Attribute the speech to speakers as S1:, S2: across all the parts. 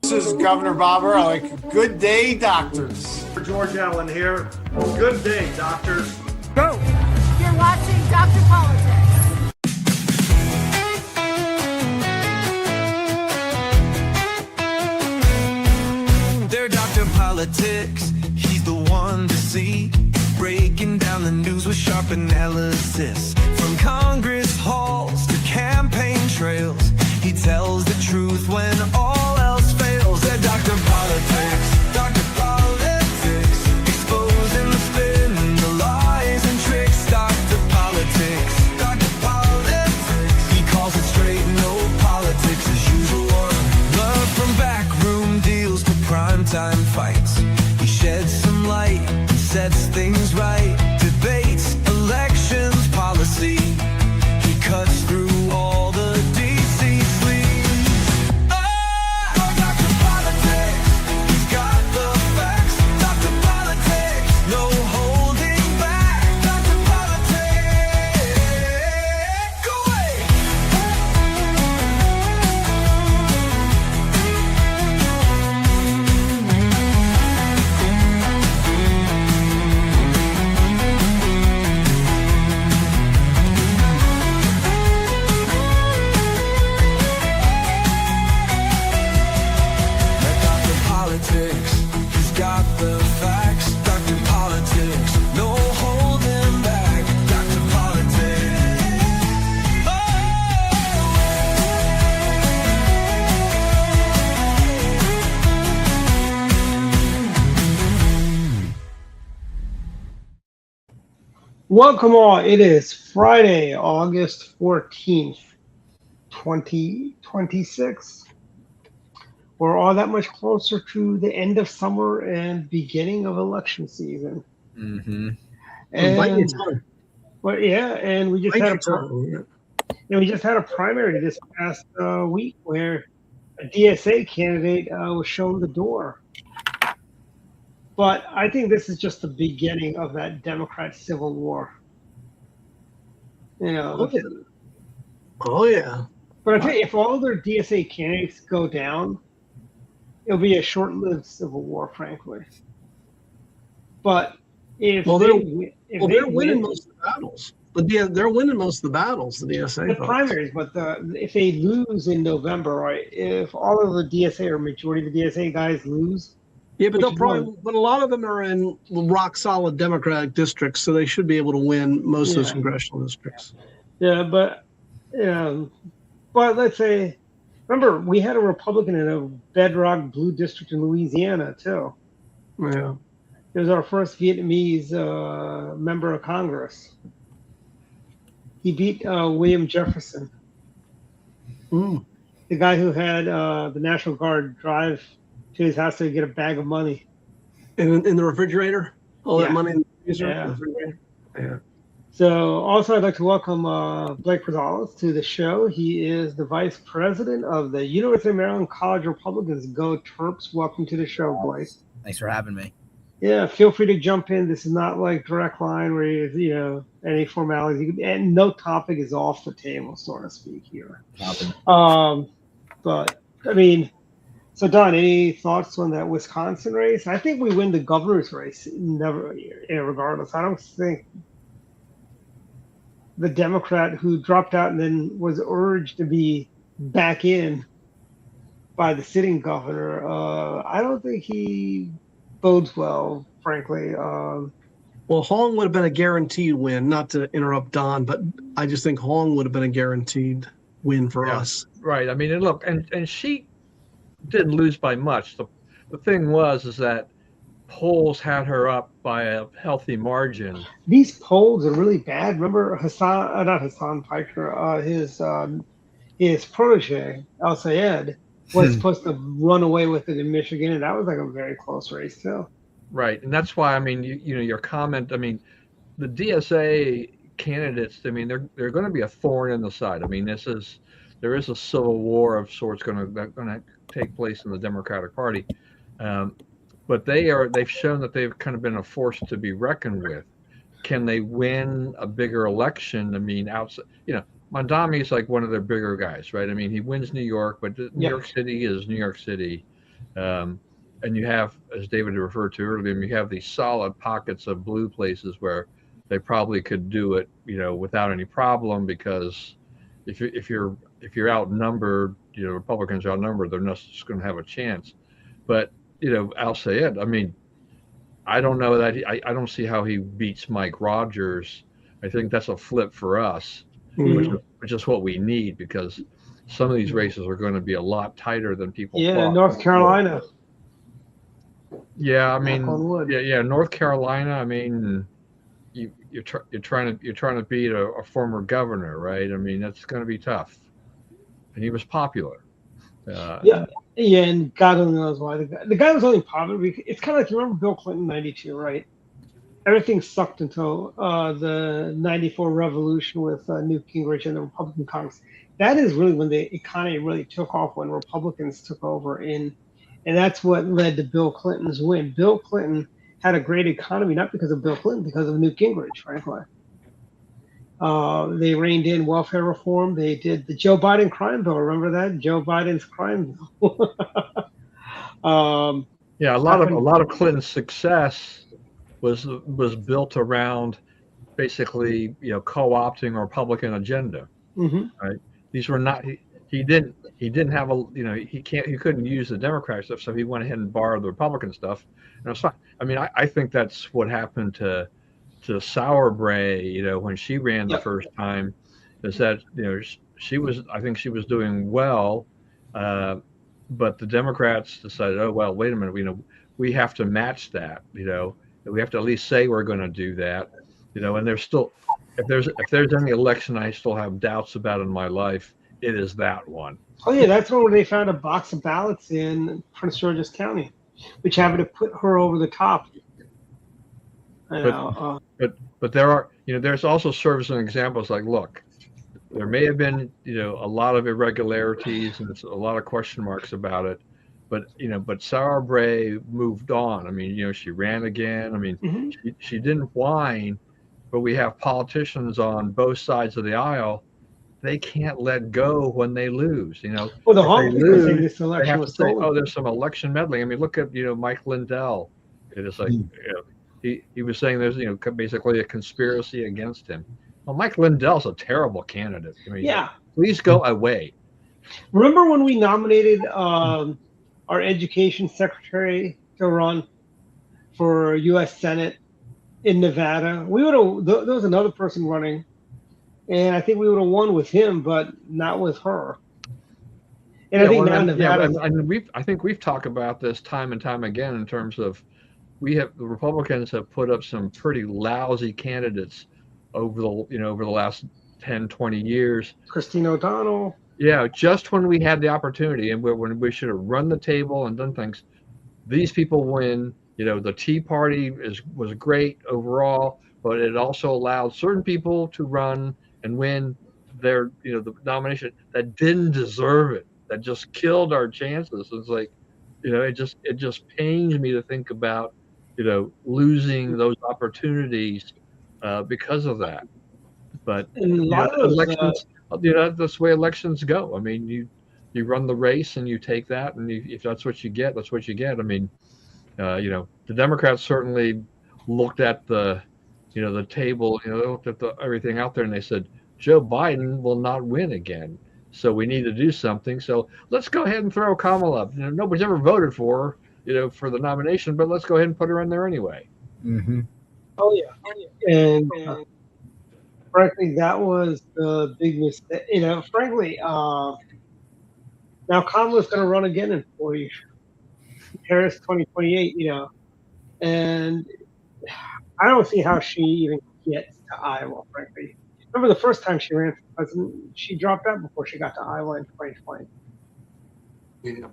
S1: This is Governor Bobber. I like good day, doctors.
S2: George Allen here. Good day, doctors.
S3: Go!
S4: You're watching Dr. Politics.
S3: They're Dr. Politics. He's the one to see. Breaking down the news with sharp analysis. From Congress halls to campaign trails, he tells the truth when all else fails. They're Dr. Politics. Dr. Politics. Exposing the spin, the lies and tricks. Dr. Politics. Dr. Politics. He calls it straight, no politics as usual. Love from backroom deals to primetime fights. He sheds some light and sets things right. Debates, elections, policy. He cuts through all the DC sleaze. Oh, Dr. Politics, he's got the facts. Dr. Politics, no holding back. Dr. Politics, go away. Dr. Politics, he's got the facts. Dr. Politics, no holding back. Dr. Politics.
S5: Welcome all. It is Friday, August 14th, 2026. We're all that much closer to the end of summer and beginning of election season.
S6: Mm-hmm.
S5: And well, yeah, and we just had a primary this past week where a DSA candidate was shown the door. But I think this is just the beginning of that Democrat civil war. You know.
S6: Oh yeah.
S5: But I tell you, if all their DSA candidates go down, it'll be a short-lived civil war, frankly. But if
S6: they're winning most of the battles. But they're winning most of the battles. The DSA
S5: the
S6: folks.
S5: primaries, but if they lose in November, right? If all of the DSA or majority of the DSA guys lose.
S6: Yeah, but
S5: which
S6: they'll
S5: is
S6: probably.
S5: one.
S6: But a lot of them are in rock solid Democratic districts, so they should be able to win most of those
S5: Yeah.
S6: congressional districts.
S5: Yeah, but let's say, remember we had a Republican in a bedrock blue district in Louisiana too.
S6: Yeah.
S5: It was our first Vietnamese member of Congress. He beat William Jefferson,
S6: Mm.
S5: the guy who had the National Guard drive to his house to get a bag of money.
S6: In the refrigerator, all
S5: Yeah.
S6: that money in the freezer.
S5: Yeah.
S6: The refrigerator? Yeah.
S5: So also I'd like to welcome Blake Rosales to the show. He is the vice president of the University of Maryland College Republicans. Go Terps. Welcome to the show, Blake.
S7: Thanks for having me.
S5: Yeah, feel free to jump in. This is not like direct line where any formalities. And no topic is off the table, so to speak here. But I mean, so Don, any thoughts on that Wisconsin race? I think we win the governor's race, regardless. I don't think the Democrat who dropped out and then was urged to be back in by the sitting governor. I don't think he bodes well, frankly.
S6: Well, Hong would have been a guaranteed win. Not to interrupt Don, but I just think Hong would have been a guaranteed win for us.
S8: Right. I mean, and look, and she didn't lose by much. The thing is that polls had her up by a healthy margin.
S5: These polls are really bad. Remember not Hassan Piker, his protege, El Sayed, was supposed to run away with it in Michigan, and that was like a very close race too.
S8: Right, and that's why I mean, your comment. I mean, the DSA candidates. I mean, they're going to be a thorn in the side. I mean, there is a civil war of sorts going to take place in the Democratic Party, but they've shown that they've kind of been a force to be reckoned with. Can they win a bigger election? I mean, outside, Mondami is like one of their bigger guys, right? I mean, he wins New York, but New York City is New York City. And you have, as David referred to earlier, you have these solid pockets of blue places where they probably could do it, without any problem, because if you're outnumbered, Republicans are outnumbered, they're not just going to have a chance. But I'll say it. I mean, I don't know that I don't see how he beats Mike Rogers. I think that's a flip for us, which is what we need, because some of these races are going to be a lot tighter than people thought.
S5: North Carolina.
S8: Yeah, I mean, North Carolina. I mean, you're trying to beat a former governor, right? I mean, that's going to be tough, and he was popular.
S5: And God only knows why. The guy was only popular because it's kind of like, you remember Bill Clinton '92, right? Everything sucked until the '94 revolution with Newt Gingrich and the Republican Congress. That is really when the economy really took off, when Republicans took over, and that's what led to Bill Clinton's win. Bill Clinton had a great economy, not because of Bill Clinton, because of Newt Gingrich, frankly. They reined in welfare reform. They did the Joe Biden crime bill. Remember that? Joe Biden's crime bill.
S8: A lot of Clinton's success was built around basically co-opting a Republican agenda. Right? These were not he didn't have he couldn't use the Democrat stuff, so he went ahead and borrowed the Republican stuff, and it's fine. I mean, I think that's what happened to Sauerbrey, when she ran the first time, is that I think she was doing well, but the Democrats decided, oh well, wait a minute, we have to match that, we have to at least say we're going to do that, and there's still, if there's any election I still have doubts about in my life, it is that one.
S5: Oh yeah, that's when they found a box of ballots in Prince George's County, which happened to put her over the top.
S8: But there are, there's also serves and examples like, look, there may have been, a lot of irregularities and a lot of question marks about it, but Sauerbrey moved on. I mean, she ran again. I mean, she didn't whine, but we have politicians on both sides of the aisle. They can't let go when they lose,
S5: Well, the Hong Kong saying this election was stolen.
S8: Oh, there's some election meddling. I mean, look at, Mike Lindell. It is like, he was saying there's, basically a conspiracy against him. Well, Mike Lindell's a terrible candidate. I mean, please go away.
S5: Remember when we nominated our education secretary to run for U.S. Senate in Nevada? We would have. There was another person running, and I think we would have won with him, but not with her. And I think now Nevada.
S8: I think we've talked about this time and time again in terms of the Republicans have put up some pretty lousy candidates over the last 10, 20 years.
S5: Christine O'Donnell.
S8: Yeah, just when we had the opportunity and when we should have run the table and done things, these people win. The Tea Party was great overall, but it also allowed certain people to run and win their, the nomination that didn't deserve it, that just killed our chances. It's like, it just pains me to think about, losing those opportunities because of that. But elections, that's the way elections go. I mean, you run the race and you take that, and if that's what you get, that's what you get. I mean, the Democrats certainly looked at the table, they looked at everything out there, and they said, Joe Biden will not win again. So we need to do something. So let's go ahead and throw Kamala up. Nobody's ever voted for her, for the nomination, but let's go ahead and put her in there anyway.
S1: Mm-hmm.
S5: Oh yeah, and frankly, that was the big mistake. Frankly, now Kamala's going to run again in 4 years. Paris 2028. And I don't see how she even gets to Iowa. Frankly, remember the first time she ran for president, she dropped out before she got to Iowa in 2020.
S1: Yeah.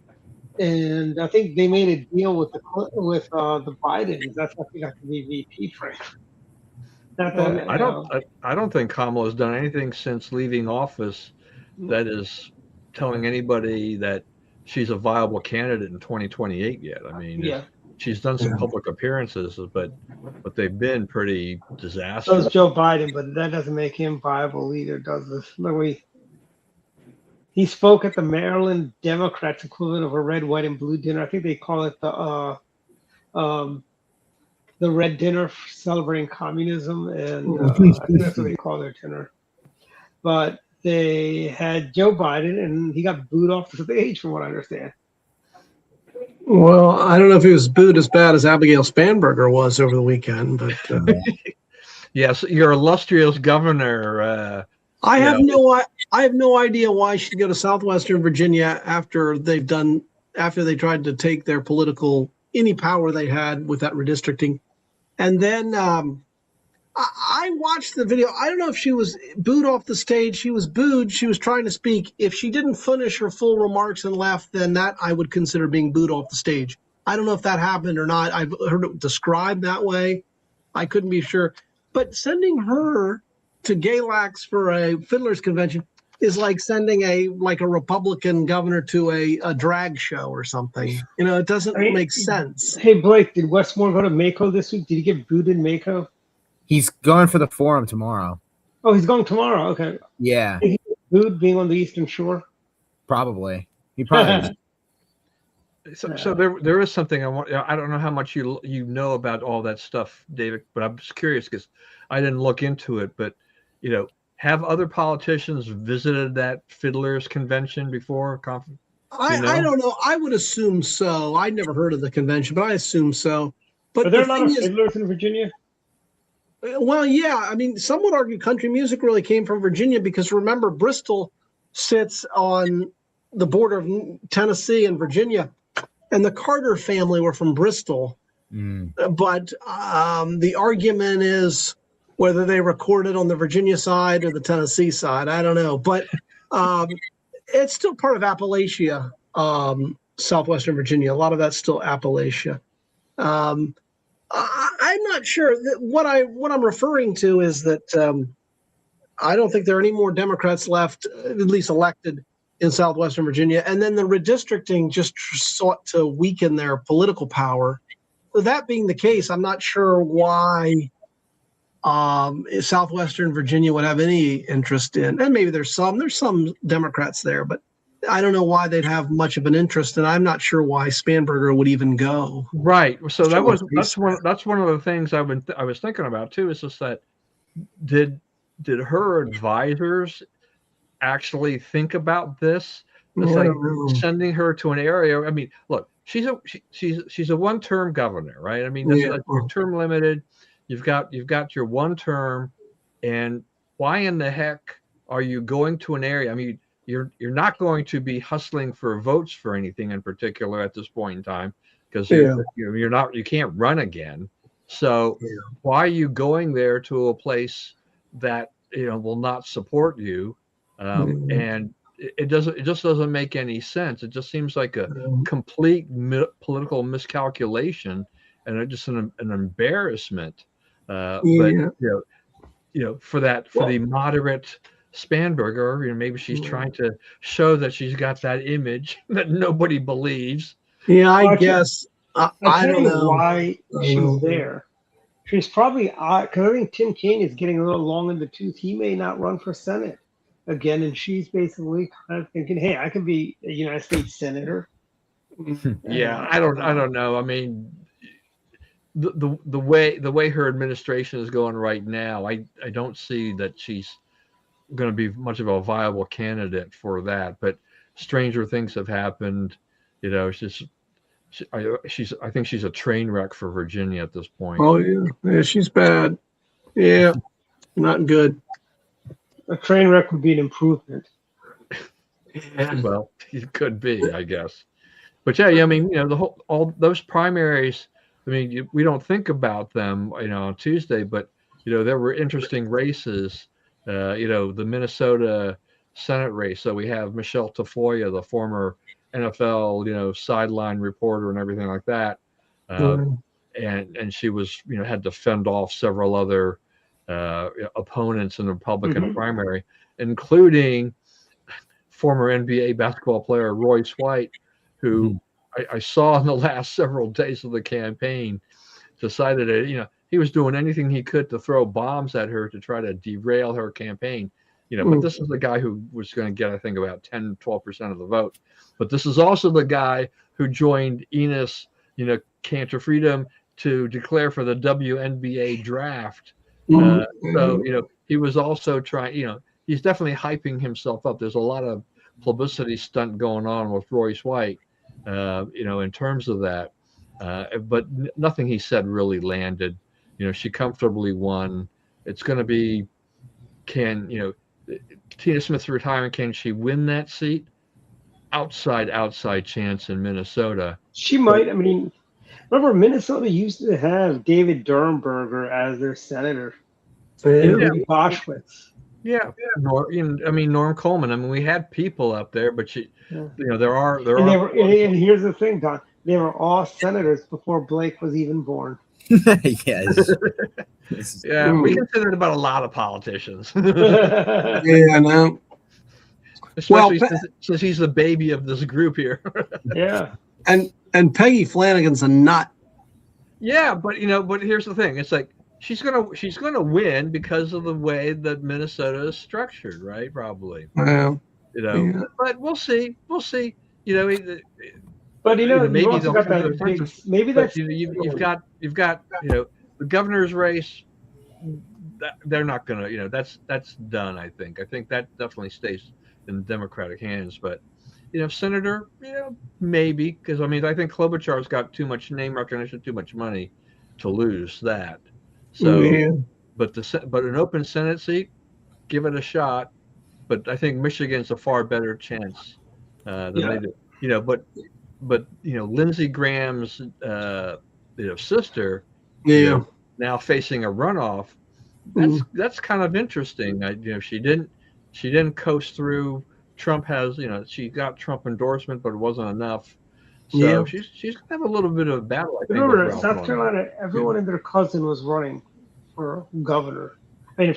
S5: And I think they made a deal with the Bidens. That's how she got to be VP, frankly.
S8: I don't think Kamala's done anything since leaving office that is telling anybody that she's a viable candidate in 2028 yet. I mean, she's done some public appearances, but they've been pretty disastrous.
S5: So is Joe Biden, but that doesn't make him viable either, does it? He spoke at the Maryland Democrats equivalent of a red, white, and blue dinner. I think they call it um, the red dinner celebrating communism, and I think that's what they call their dinner. But they had Joe Biden, and he got booed off the stage, from what I understand.
S6: Well, I don't know if he was booed as bad as Abigail Spanberger was over the weekend, but
S8: Yes, your illustrious governor.
S6: I have no idea why she'd go to Southwestern Virginia after they tried to take their political any power they had with that redistricting. And then I watched the video. I don't know if she was booed off the stage. She was booed. She was trying to speak. If she didn't finish her full remarks and left, then that I would consider being booed off the stage. I don't know if that happened or not. I've heard it described that way. I couldn't be sure. But sending her to Galax for a fiddlers convention is like sending a Republican governor to a drag show or something. It doesn't make sense.
S5: Hey, Blake, did Westmore go to Mako this week? Did he get booed in Mako?
S7: He's going for the forum tomorrow.
S5: Oh, he's going tomorrow. Okay.
S7: Yeah.
S5: Did he get booed being on the Eastern Shore?
S7: Probably. He probably.
S8: So there is something I want. I don't know how much you know about all that stuff, David, but I'm just curious because I didn't look into it. But have other politicians visited that fiddlers convention before?
S6: I don't know. I would assume so. I never heard of the convention, but I assume so. But
S5: are there a lot of fiddlers in Virginia?
S6: Well, yeah. I mean, some would argue country music really came from Virginia because remember, Bristol sits on the border of Tennessee and Virginia, and the Carter family were from Bristol. But the argument is whether they recorded on the Virginia side or the Tennessee side. I don't know. But it's still part of Appalachia, southwestern Virginia. A lot of that's still Appalachia. I'm not sure. What I'm referring to is that I don't think there are any more Democrats left, at least elected, in southwestern Virginia. And then the redistricting just sought to weaken their political power. With that being the case, I'm not sure why southwestern Virginia would have any interest in. And maybe there's some Democrats there, but I don't know why they'd have much of an interest, and I'm not sure why Spanberger would even go.
S8: Right. So that's one of the things I was thinking about too. Is just that did her advisors actually think about this? It's like sending her to an area. I mean, look, she's a one-term governor, right? I mean, that's term limited. You've got your one term, and why in the heck are you going to an area? I mean, you're not going to be hustling for votes for anything in particular at this point in time because you can't run again. So why are you going there to a place that will not support you? And it just doesn't make any sense. It just seems like a complete political miscalculation and just an embarrassment. But for the moderate Spanberger, maybe she's trying to show that she's got that image that nobody believes.
S6: Yeah, I guess. I don't know
S5: why she's there. She's probably because I think Tim Kaine is getting a little long in the tooth. He may not run for Senate again, and she's basically kind of thinking, "Hey, I can be a United States senator."
S8: Yeah, I don't know. I mean, the way her administration is going right now, I don't see that she's going to be much of a viable candidate for that. But stranger things have happened. I think she's a train wreck for Virginia at this point.
S6: Oh yeah, she's bad. Yeah, not good.
S5: A train wreck would be an improvement.
S8: Well, it could be, I guess. But yeah, I mean, all those primaries. I mean, we don't think about them, on Tuesday, but there were interesting races. The Minnesota Senate race. So we have Michelle Tafoya, the former NFL, sideline reporter and everything like that. And she was, had to fend off several other opponents in the Republican primary, including former NBA basketball player Royce White, who I saw in the last several days of the campaign decided that, he was doing anything he could to throw bombs at her to try to derail her campaign. But this is the guy who was going to get, I think, about 10, 12% of the vote. But this is also the guy who joined Enos, Cantor Freedom to declare for the WNBA draft. So, he was also trying, he's definitely hyping himself up. There's a lot of publicity stunt going on with Royce White, in terms of that. But nothing he said really landed. She comfortably won. It's going to be, Tina Smith's retirement, can she win that seat? Outside chance in Minnesota.
S5: She might. I mean, remember Minnesota used to have David Durnberger as their senator. Rudy Boschwitz.
S8: Yeah. Norm Coleman. I mean, we had people up there, but there are.
S5: And here's the thing, Don. They were all senators before Blake was even born.
S7: Yes.
S8: We can say that about a lot of politicians.
S6: Yeah, I know.
S8: Especially since he's the baby of this group here.
S5: Yeah.
S6: And Peggy Flanagan's a nut.
S8: Yeah, but here's the thing. It's like she's gonna win because of the way that Minnesota is structured, right? Probably.
S6: Yeah.
S8: But we'll see.
S5: But
S8: maybe
S5: you also got that maybe that's
S8: you've got the governor's race. They're not gonna that's done. I think that definitely stays in Democratic hands. But senator, maybe, because I think Klobuchar's got too much name recognition, too much money to lose that. So, but an open Senate seat, give it a shot. But I think Michigan's a far better chance than they do. But Lindsey Graham's sister, now facing a runoff. That's kind of interesting. She didn't coast through. Trump has, she got Trump endorsement, but it wasn't enough. So she's gonna have a little bit of a battle. I think.
S5: Remember, South Carolina, everyone and their cousin was running for governor.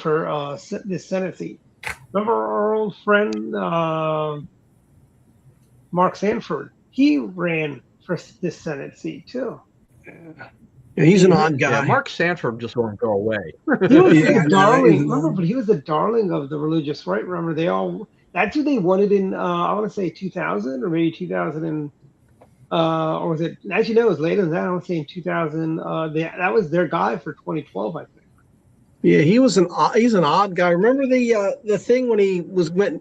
S5: For this Senate seat. Remember our old friend Mark Sanford? He ran for this Senate seat too.
S6: Yeah, he's an odd guy.
S8: Yeah, Mark Sanford just won't go away.
S5: He was the darling. Remember, but he was the darling of the religious right. Remember, that's who they wanted in. I want to say 2000 or maybe 2000 or was it? Actually, no, it was later than that. I want to say in 2000. That was their guy for 2012, I think.
S6: Yeah, he's an odd guy. Remember the thing when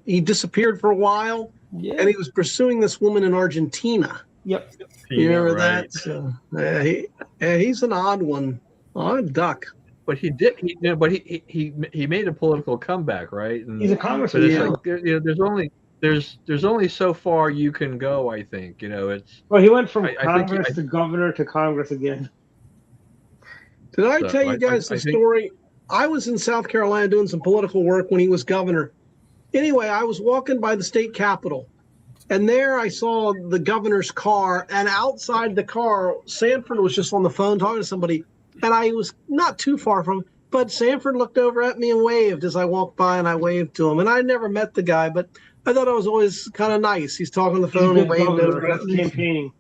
S6: he disappeared for a while, and he was pursuing this woman in Argentina.
S5: Yep.
S6: You remember that? So, he's an odd one, odd duck.
S8: But he did. He made a political comeback, right? And,
S5: he's a congressman.
S8: There's only so far you can go. I think it's.
S5: Well, he went from Congress to governor to Congress again.
S6: Did I tell you guys the story? I was in South Carolina doing some political work when he was governor. Anyway, I was walking by the state capitol, and there I saw the governor's car, and outside the car, Sanford was just on the phone talking to somebody, and I was not too far from him, but Sanford looked over at me and waved as I walked by, and I waved to him. And I never met the guy, but I thought it was always kind of nice. He's talking on the phone and waved over at me.
S5: Campaigning.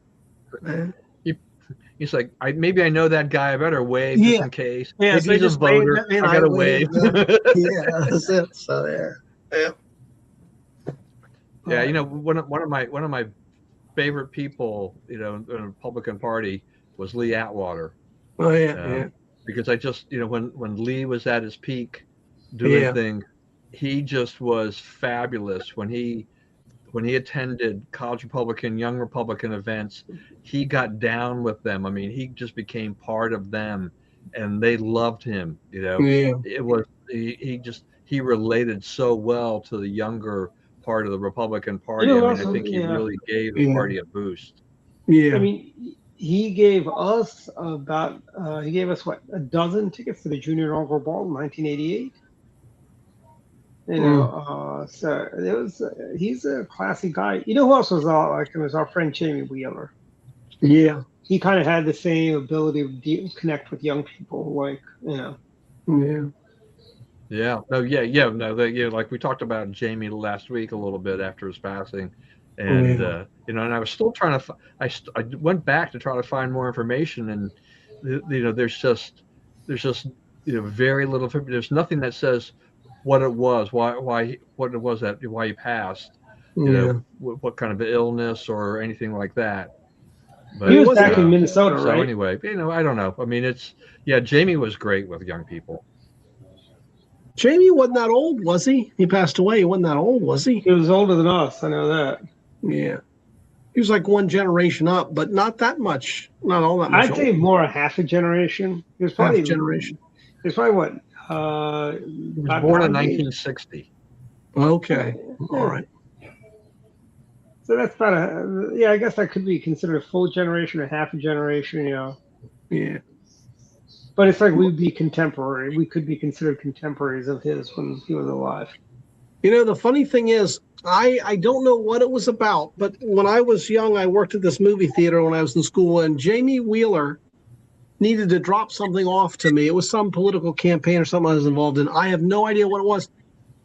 S8: He's like, maybe I know that guy. I better wave just in case.
S5: Yeah,
S8: maybe he's a voter. I gotta wave.
S6: Yeah, that's it. So there.
S8: Yeah, one of my favorite people, in the Republican Party was Lee Atwater.
S6: Oh yeah.
S8: Because I just, when Lee was at his peak doing things, he just was fabulous. When he attended college Republican, young Republican events, he got down with them. I mean, he just became part of them, and they loved him. It was he related so well to the younger part of the Republican Party. I think he really gave the party a boost.
S6: Yeah.
S5: I mean, he gave us what, a dozen tickets to the Junior Inaugural Ball in 1988. So it was. He's a classy guy. Who else was like him? Was our friend Jamie Wheeler.
S6: Yeah,
S5: he kind of had the same ability to connect with young people,
S6: Yeah.
S8: Yeah. No. Yeah. No. Like we talked about Jamie last week a little bit after his passing, and and I was still trying to. I went back to try to find more information, and there's just very little. There's nothing that says what it was, what it was that why he passed, you know, what kind of illness or anything like that. But
S5: He was back in Minnesota,
S8: so
S5: right?
S8: anyway, you know, I don't know. I mean, Jamie was great with young people.
S6: Jamie wasn't that old, was he? He passed away. He wasn't that old, was he?
S5: He was older than us. I know that.
S6: Yeah. He was like one generation up, but not that much. Not all that much.
S5: I'd say more a half a generation. He was probably
S6: half a generation.
S5: He was probably what?
S8: He was born in 1960.
S6: Okay. All right.
S5: So that's about I guess that could be considered a full generation, a half a generation, you know.
S6: Yeah.
S5: But it's like we'd be contemporary. We could be considered contemporaries of his when he was alive.
S6: You know, the funny thing is, I don't know what it was about, but when I was young, I worked at this movie theater when I was in school, and Jamie Wheeler needed to drop something off to me. It was some political campaign or something I was involved in. I have no idea what it was,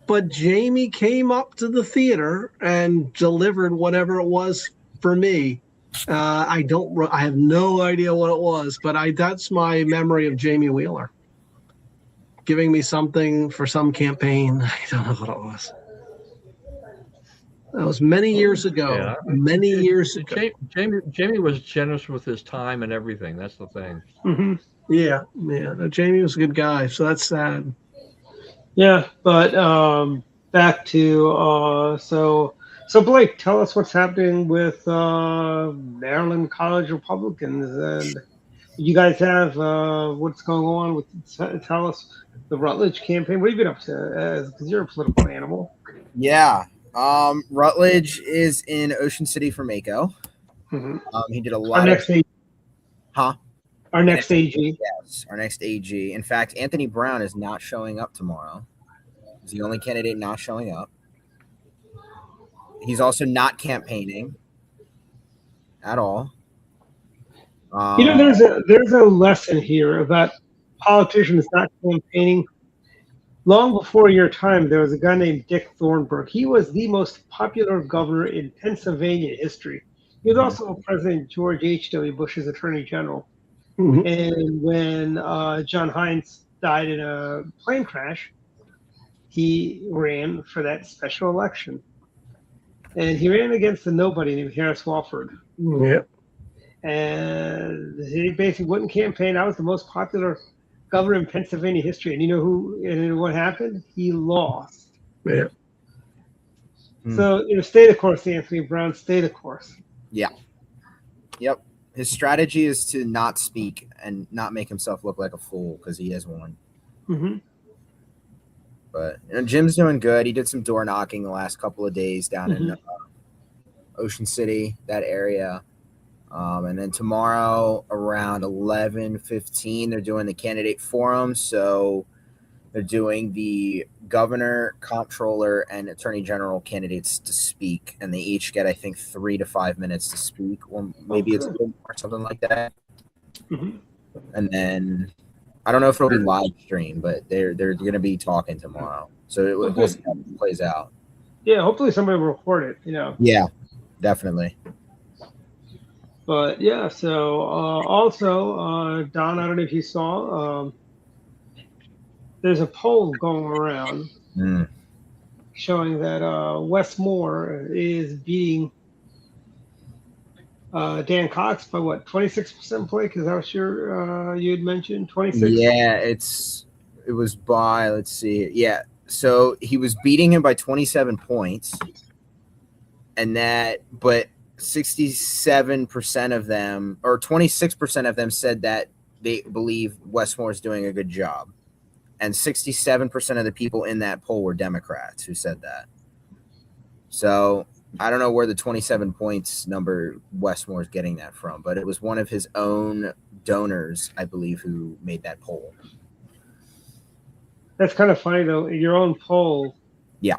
S6: but Jamie came up to the theater and delivered whatever it was for me. I have no idea what it was, but that's my memory of Jamie Wheeler giving me something for some campaign. I don't know what it was. That was many years ago.
S8: Yeah.
S6: Many years ago.
S8: Jamie was generous with his time and everything. That's the thing.
S5: Mm-hmm.
S6: Yeah. No, Jamie was a good guy, so that's sad.
S5: Yeah, but back to so Blake, tell us what's happening with Maryland College Republicans, and you guys have what's going on with. Tell us the Rutledge campaign. What have you been up to? Because you're a political animal.
S7: Yeah. Rutledge is in Ocean City for Mako.
S5: Mm-hmm.
S7: He did a lot of.
S5: Our next AG.
S7: Yes, our next AG. In fact, Anthony Brown is not showing up tomorrow. He's the only candidate not showing up. He's also not campaigning at all.
S5: You know, there's a lesson here about politicians not campaigning. Long before your time, there was a guy named Dick Thornburgh. He was the most popular governor in Pennsylvania history. He was also President George H.W. Bush's Attorney General. Mm-hmm. And when John Hines died in a plane crash, he ran for that special election. And he ran against a nobody named Harris Walford.
S6: Yep.
S5: And he basically wouldn't campaign. I was the most popular governor in Pennsylvania history. And you know who? And what happened? He lost.
S6: Yeah.
S5: So, stay the course, Anthony Brown. Stay the course.
S7: Yeah. Yep. His strategy is to not speak and not make himself look like a fool because he is one.
S5: Mm-hmm.
S7: But Jim's doing good. He did some door knocking the last couple of days down in Ocean City, that area. And then tomorrow around 11:15, they're doing the candidate forum. So they're doing the governor, comptroller, and attorney general candidates to speak. And they each get, I think, 3 to 5 minutes to speak, or maybe it's a little more, something like that.
S5: Mm-hmm.
S7: And then I don't know if it'll be live stream, but they're going to be talking tomorrow. So we'll see how it plays out.
S5: Yeah, hopefully somebody will record it,
S7: Yeah, definitely.
S5: But yeah, so also, Don, I don't know if you saw, there's a poll going around showing that Wes Moore is beating Dan Cox by what, 26%, Blake? Is that what you had mentioned? 26?
S7: Yeah, it was by, let's see. Yeah, so he was beating him by 27 points. But 67% of them, or 26% of them, said that they believe Wes Moore is doing a good job. And 67% of the people in that poll were Democrats who said that. So I don't know where the 27 points number Wes Moore is getting that from, but it was one of his own donors, I believe, who made that poll.
S5: That's kind of funny, though. Your own poll.
S7: Yeah.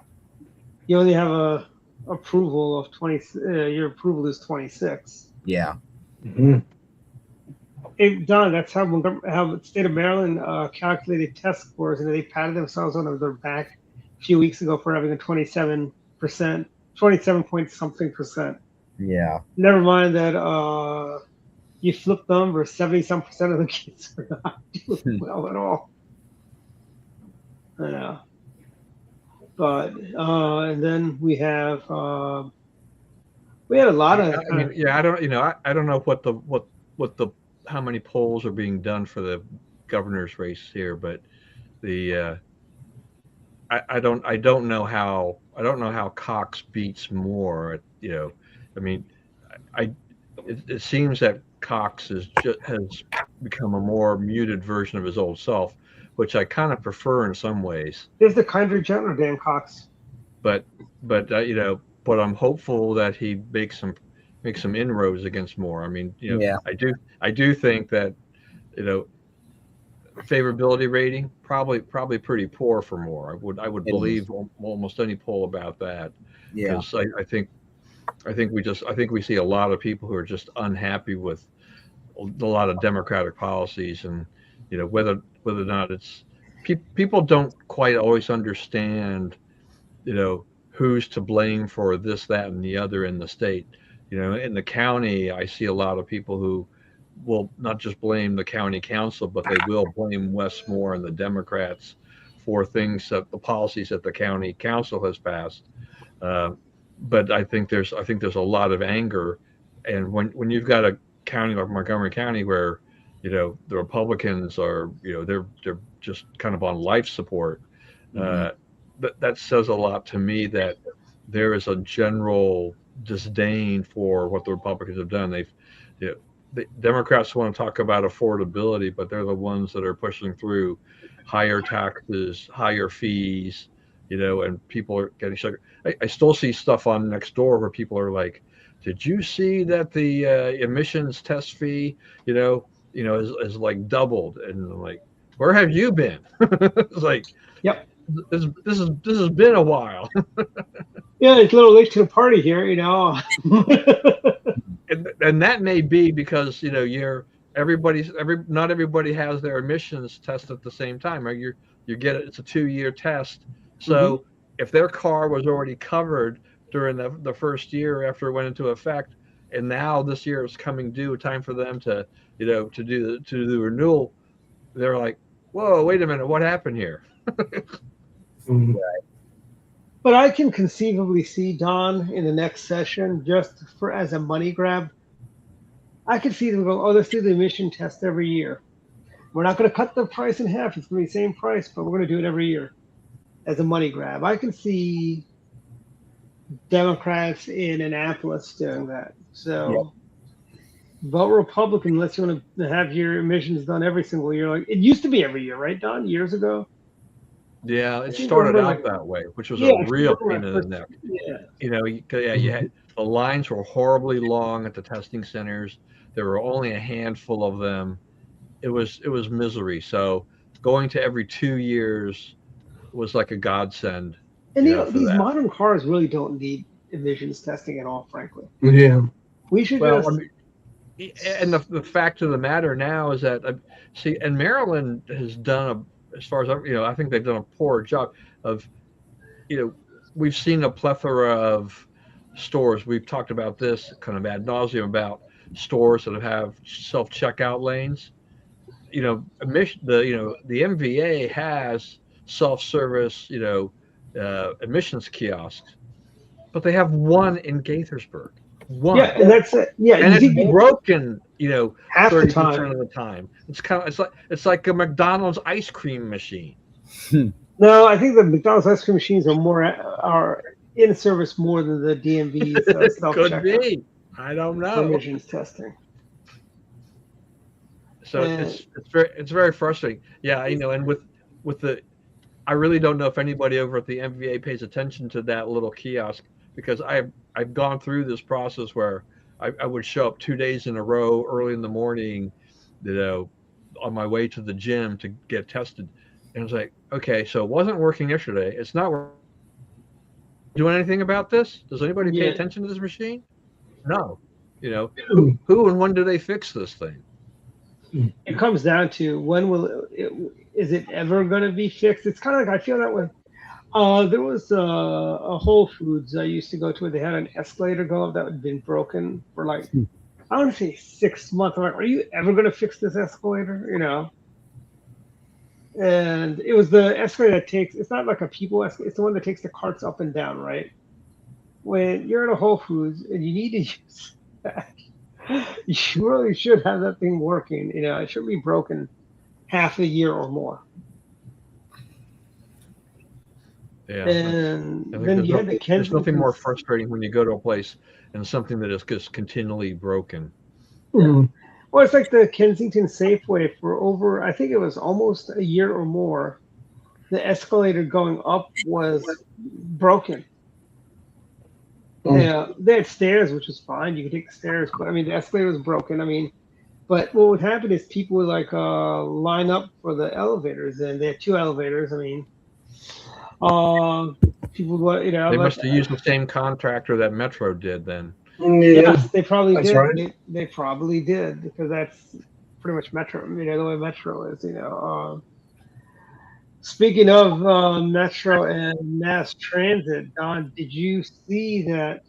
S5: You only have a approval of 20. Your approval is 26.
S7: Yeah.
S6: Mm-hmm.
S5: Don, that's how the state of Maryland calculated test scores, and they patted themselves on their back a few weeks ago for having a 27%, 27 point something percent.
S7: Yeah.
S5: Never mind that you flip the number, 70-some% of the kids are not doing well at all. Yeah. But and then we have we had a lot of
S8: I mean, yeah, I don't, I don't know what the how many polls are being done for the governor's race here, but the I don't know how Cox beats Moore. I mean, I it seems that Cox has become a more muted version of his old self, which I kind of prefer in some ways.
S5: there's the kinder, gentler Dan Cox.
S8: But but I'm hopeful that he makes some inroads against Moore. I mean,
S7: Yeah.
S8: I do think that you know favorability rating probably pretty poor for Moore. I would
S7: It
S8: believe almost any poll about that
S7: Yeah.
S8: because I think we see a lot of people who are just unhappy with a lot of Democratic policies, and whether or not it's people don't quite always understand who's to blame for this, that, and the other in the state. In the county, I see a lot of people who will not just blame the county council, but they will blame Wes Moore and the Democrats for the policies that the county council has passed. Uh, but I think there's a lot of anger, and when you've got a county like Montgomery County where the Republicans are they're just kind of on life support. Uh, that says a lot to me that there is a general disdain for what the Republicans have done. The Democrats want to talk about affordability, but they're the ones that are pushing through higher taxes, higher fees, and people are getting sugar. I still see stuff on Nextdoor where people are like, "Did you see that the emissions test fee, is like doubled?" And I'm like, "Where have you been?" It's like,
S5: Yep.
S8: This has been a while.
S5: Yeah, it's a little late to the party here,
S8: And that may be because not everybody has their emissions test at the same time, right? It's a 2-year test. So if their car was already covered during the first year after it went into effect, and now this year is coming due, time for them to do the renewal, they're like, whoa, wait a minute, what happened here?
S5: But I can conceivably see Don in the next session just for as a money grab. I could see them go, oh, let's do the emission test every year. We're not going to cut the price in half. It's going to be the same price, but we're going to do it every year as a money grab. I can see Democrats in Annapolis doing that. So vote Republican unless you want to have your emissions done every single year. Like it used to be every year, right, Don? Years ago?
S8: Yeah, it started out that way, which was a real pain in the neck.
S5: Yeah.
S8: You had the lines were horribly long at the testing centers. There were only a handful of them. It was misery. So going to every 2 years was like a godsend.
S5: And these modern cars really don't need emissions testing at all, frankly.
S6: Yeah.
S5: We should
S8: and the fact of the matter now is that and Maryland has done as far as I think they've done a poor job of, we've seen a plethora of stores. We've talked about this kind of ad nauseum about stores that have self-checkout lanes. The MVA has self-service, admissions kiosks, but they have one in Gaithersburg. One.
S5: Yeah, and that's it. Yeah,
S8: and it's broken,
S5: half the
S8: 30% of the time. It's like a McDonald's ice cream machine.
S5: No, I think the McDonald's ice cream machines are in service more than the DMV's self-checkout.
S8: Could be. I don't know.
S5: Emissions testing.
S8: So it's very frustrating. Yeah, and with the, I really don't know if anybody over at the MVA pays attention to that little kiosk, because I've gone through this process where I would show up 2 days in a row early in the morning, on my way to the gym to get tested, and it's like, okay, so it wasn't working yesterday. It's not working. Doing anything about this? Does anybody pay attention to this machine? No. Who and when do they fix this thing?
S5: It comes down to is it ever going to be fixed? It's kind of like I feel that way. There was a Whole Foods I used to go to where they had an escalator go up that had been broken for like, I want to say 6 months. I'm like, are you ever going to fix this escalator? and it was the escalator that takes. It's not like a people escalator. It's the one that takes the carts up and down, right? When you're at a Whole Foods and you need to use that, you really should have that thing working. You know, it shouldn't be broken half a year or more.
S8: Yeah.
S5: And
S8: I think
S5: then you had the
S8: there's nothing more
S5: Kensington.
S8: frustrating when you go to a place and something that is just continually broken.
S6: Mm.
S5: Well, it's like the Kensington Safeway for over, I think it was almost a year or more. The escalator going up was broken.
S6: Mm.
S5: They had stairs, which was fine. You could take the stairs, but I mean, the escalator was broken. I mean, but what would happen is people would like line up for the elevators, and they had two elevators. I mean, uh, people would, you know,
S8: They
S5: like
S8: must have used the same contractor that Metro did then.
S6: Yeah,
S5: yes, they probably
S6: that's
S5: did.
S6: right.
S5: They probably did because that's pretty much Metro. You know, the way Metro is. You know. Speaking of Metro and mass transit, Don, did you see that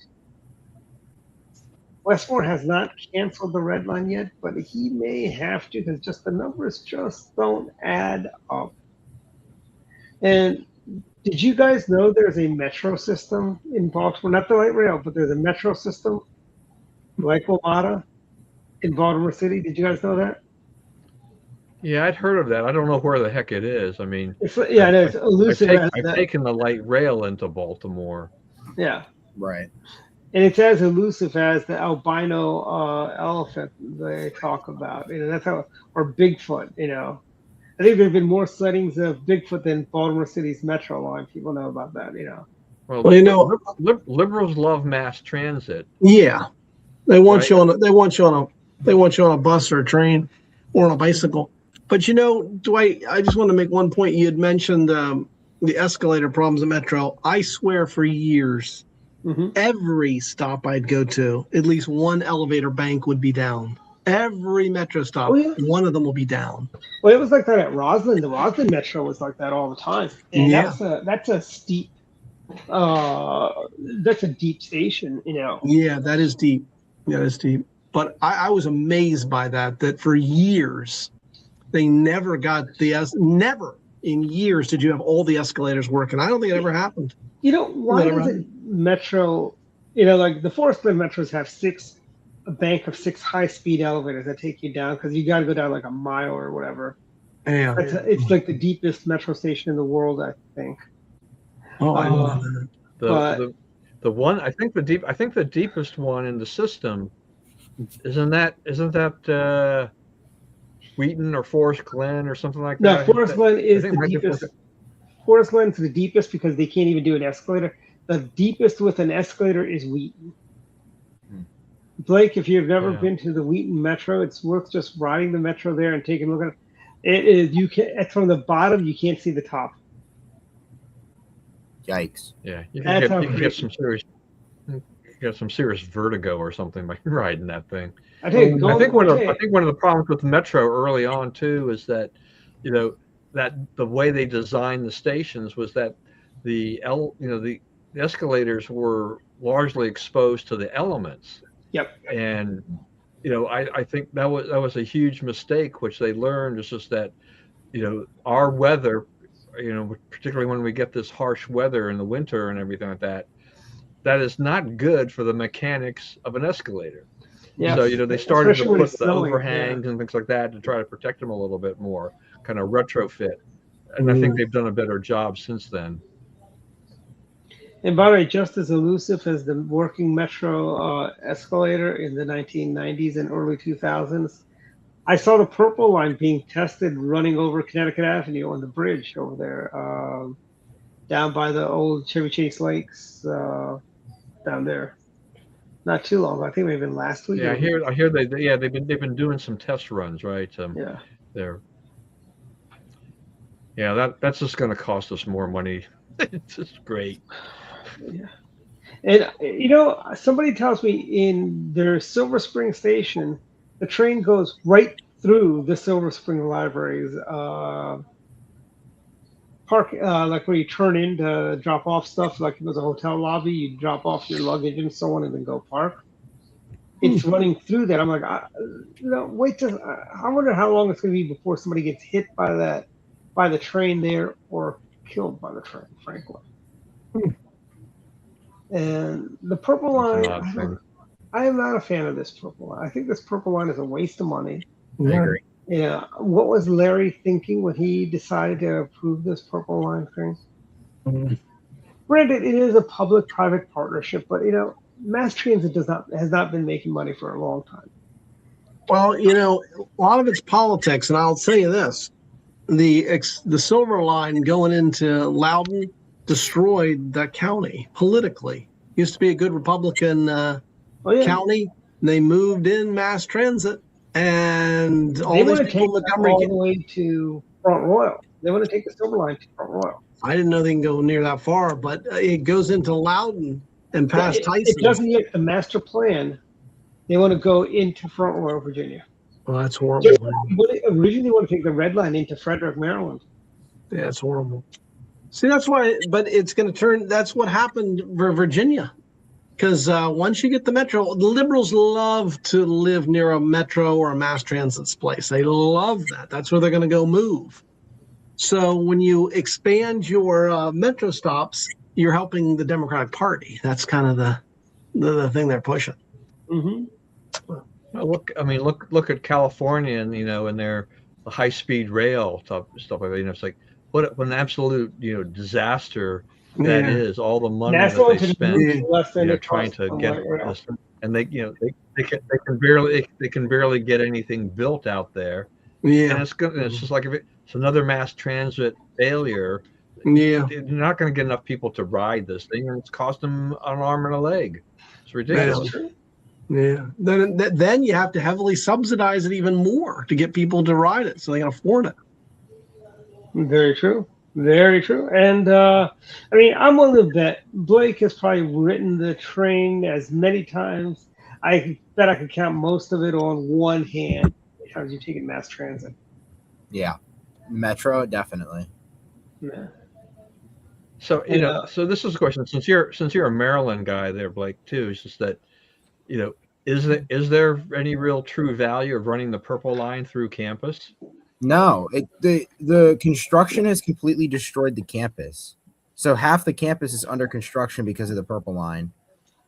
S5: Westmore has not canceled the red line yet, but he may have to because just the numbers just don't add up. And did you guys know there's a metro system in Baltimore? Not the light rail, but there's a metro system like WMATA in Baltimore City. Did you guys know that?
S8: Yeah, I'd heard of that. I don't know where the heck it is. I mean,
S5: Yeah, it is.
S8: I've,
S5: Elusive as
S8: I've
S5: that.
S8: taken the light rail into Baltimore.
S5: Yeah.
S7: Right.
S5: And it's as elusive as the albino elephant they talk about. You know, that's how, or Bigfoot, you know. I think there have been more sightings of Bigfoot than Baltimore City's metro line. People know about that, you know.
S8: Well,
S6: Well, you know,
S8: liberals love mass transit,
S6: yeah, they want
S8: right?
S6: you on a, they want you on a bus or a train or on a bicycle. But you know, Dwight, I just want to make one point. You had mentioned the escalator problems at Metro. I swear, for years, every stop I'd go to, at least one elevator bank would be down. Every Metro stop,
S5: Oh, yeah.
S6: one of them will be down.
S5: Well, it was like that at Roslyn. The Roslyn Metro was like that all the time. And
S6: Yeah,
S5: that's a steep, uh, that's a deep station, you know.
S6: yeah, that is deep. Yeah, that's deep. But I was amazed by that for years they never got never in years did you have all the escalators working. I don't think it ever happened.
S5: You know, why
S6: That ever
S5: doesn't
S6: happened.
S5: Metro, you know, like the Forest Glen Metros have a bank of 6 high-speed elevators that take you down because you got to go down like a mile or whatever.
S6: Yeah.
S5: It's like the deepest metro station in the world, I think.
S6: Oh, I know
S5: Uh,
S6: that.
S5: but
S8: The one I think the deepest one in the system isn't that Wheaton or Forest Glen or something like
S5: no,
S8: that.
S5: Forest Glen is
S8: I think
S5: the
S8: it might be
S5: deepest. Forest Glen's the deepest because they can't even do an escalator. The deepest with an escalator is Wheaton. Blake, if you've never
S8: Yeah.
S5: been to the Wheaton Metro, it's worth just riding the Metro there and taking a look at it. It is you can from the bottom you can't see the top.
S7: Yikes.
S8: Yeah, you
S5: That's how
S8: can get
S5: crazy.
S8: some serious vertigo or something by riding that thing.
S5: I think
S8: I think one of the problems with Metro early on too is that, you know, that the way they designed the stations was that the escalators were largely exposed to the elements.
S5: Yep.
S8: And you know, I think that was a huge mistake, which they learned is just that, you know, our weather, you know, particularly when we get this harsh weather in the winter and everything like that, that is not good for the mechanics of an escalator.
S5: Yes.
S8: So, you know, they started
S5: Especially
S8: to
S5: when
S8: put
S5: it's
S8: the
S5: snowing,
S8: overhangs and things like that to try to protect them a little bit more, kind of retrofit. And I think they've done a better job since then.
S5: And by the way, just as elusive as the working metro escalator in the 1990s and early 2000s, I saw the purple line being tested running over Connecticut Avenue on the bridge over there, down by the old Chevy Chase Lakes, down there. Not too long. I think maybe last week.
S8: Yeah, I hear they've been doing some test runs, right?
S5: Yeah.
S8: That's just going to cost us more money. It's just great.
S5: Yeah. And you know, somebody tells me in their Silver Spring station, the train goes right through the Silver Spring Library's park, like where you turn in to drop off stuff, like it was a hotel lobby, you drop off your luggage and so on, and then go park. It's running through that. I'm like, wait till I wonder how long it's going to be before somebody gets hit by that by the train there or killed by the train, frankly. And the Purple
S8: It's an
S5: Line,
S8: odd thing.
S5: I am not a fan of this Purple Line. I think this Purple Line is a waste of money.
S8: I agree.
S5: Yeah. What was Larry thinking when he decided to approve this Purple Line thing? Granted, it is a public-private partnership, but mass transit has not been making money for a long time.
S6: Well, a lot of it's politics, and I'll tell you this: the Silver Line going into Loudoun destroyed that county politically. Used to be a good Republican county. They moved in mass transit, and all these people in Montgomery
S5: all the way to Front Royal. They want to take the Silver Line to Front Royal.
S6: I didn't know they can go near that far, but it goes into Loudon and past Tyson.
S5: It doesn't get the master plan. They want to go into Front Royal, Virginia.
S6: Well, that's horrible.
S5: Originally, they want to take the Red Line into Frederick, Maryland.
S6: Yeah, it's horrible. See, that's why, but it's going to turn, that's what happened for Virginia. Because once you get the metro, the liberals love to live near a metro or a mass transit place. They love that. That's where they're going to go move. So when you expand your metro stops, you're helping the Democratic Party. That's kind of the thing they're pushing.
S5: Mm-hmm.
S8: Look at California and their high-speed rail stuff like that. It's like what an absolute disaster that is. All the money that they spend trying to get this, and they can barely get anything built out there.
S6: Yeah,
S8: and it's just like if it's another mass transit failure.
S6: Yeah,
S8: you're not going to get enough people to ride this thing, and it's cost them an arm and a leg. It's ridiculous.
S6: Yeah. Then you have to heavily subsidize it even more to get people to ride it so they can afford it.
S5: Very true. Very true. And I'm willing to bet Blake has probably ridden the train as many times. I bet I could count most of it on one hand. How did you take it mass transit?
S7: Yeah, metro definitely.
S5: Yeah.
S8: So so this is a question. Since you're a Maryland guy, there, Blake, too. It's just that, is there any real true value of running the Purple Line through campus?
S7: No, the construction has completely destroyed the campus. So half the campus is under construction because of the Purple Line.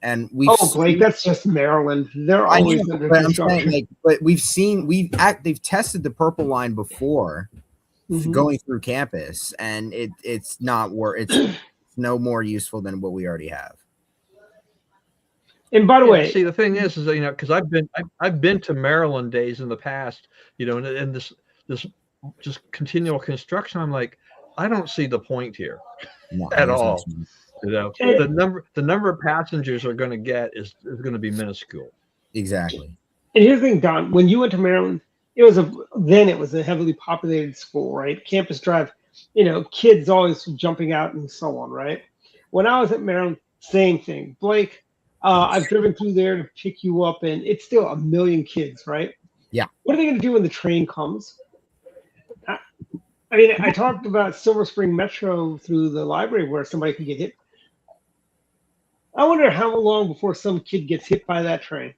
S7: And
S5: Blake, that's just Maryland. They're always under construction.
S7: But they've tested the Purple Line before going through campus, and it's no more useful than what we already have.
S5: And by the way,
S8: see, the thing is because I've been to Maryland days in the past, and this just continual construction. I'm like, I don't see the point here at all. The number of passengers are going to get is going to be minuscule.
S7: Exactly.
S5: And here's the thing, Don. When you went to Maryland, it was a heavily populated school, right? Campus Drive, kids always jumping out and so on, right? When I was at Maryland, same thing. Blake, I've driven through there to pick you up, and it's still a million kids, right?
S7: Yeah.
S5: What are they going to do when the train comes? I talked about Silver Spring Metro through the library where somebody could get hit. I wonder how long before some kid gets hit by that train.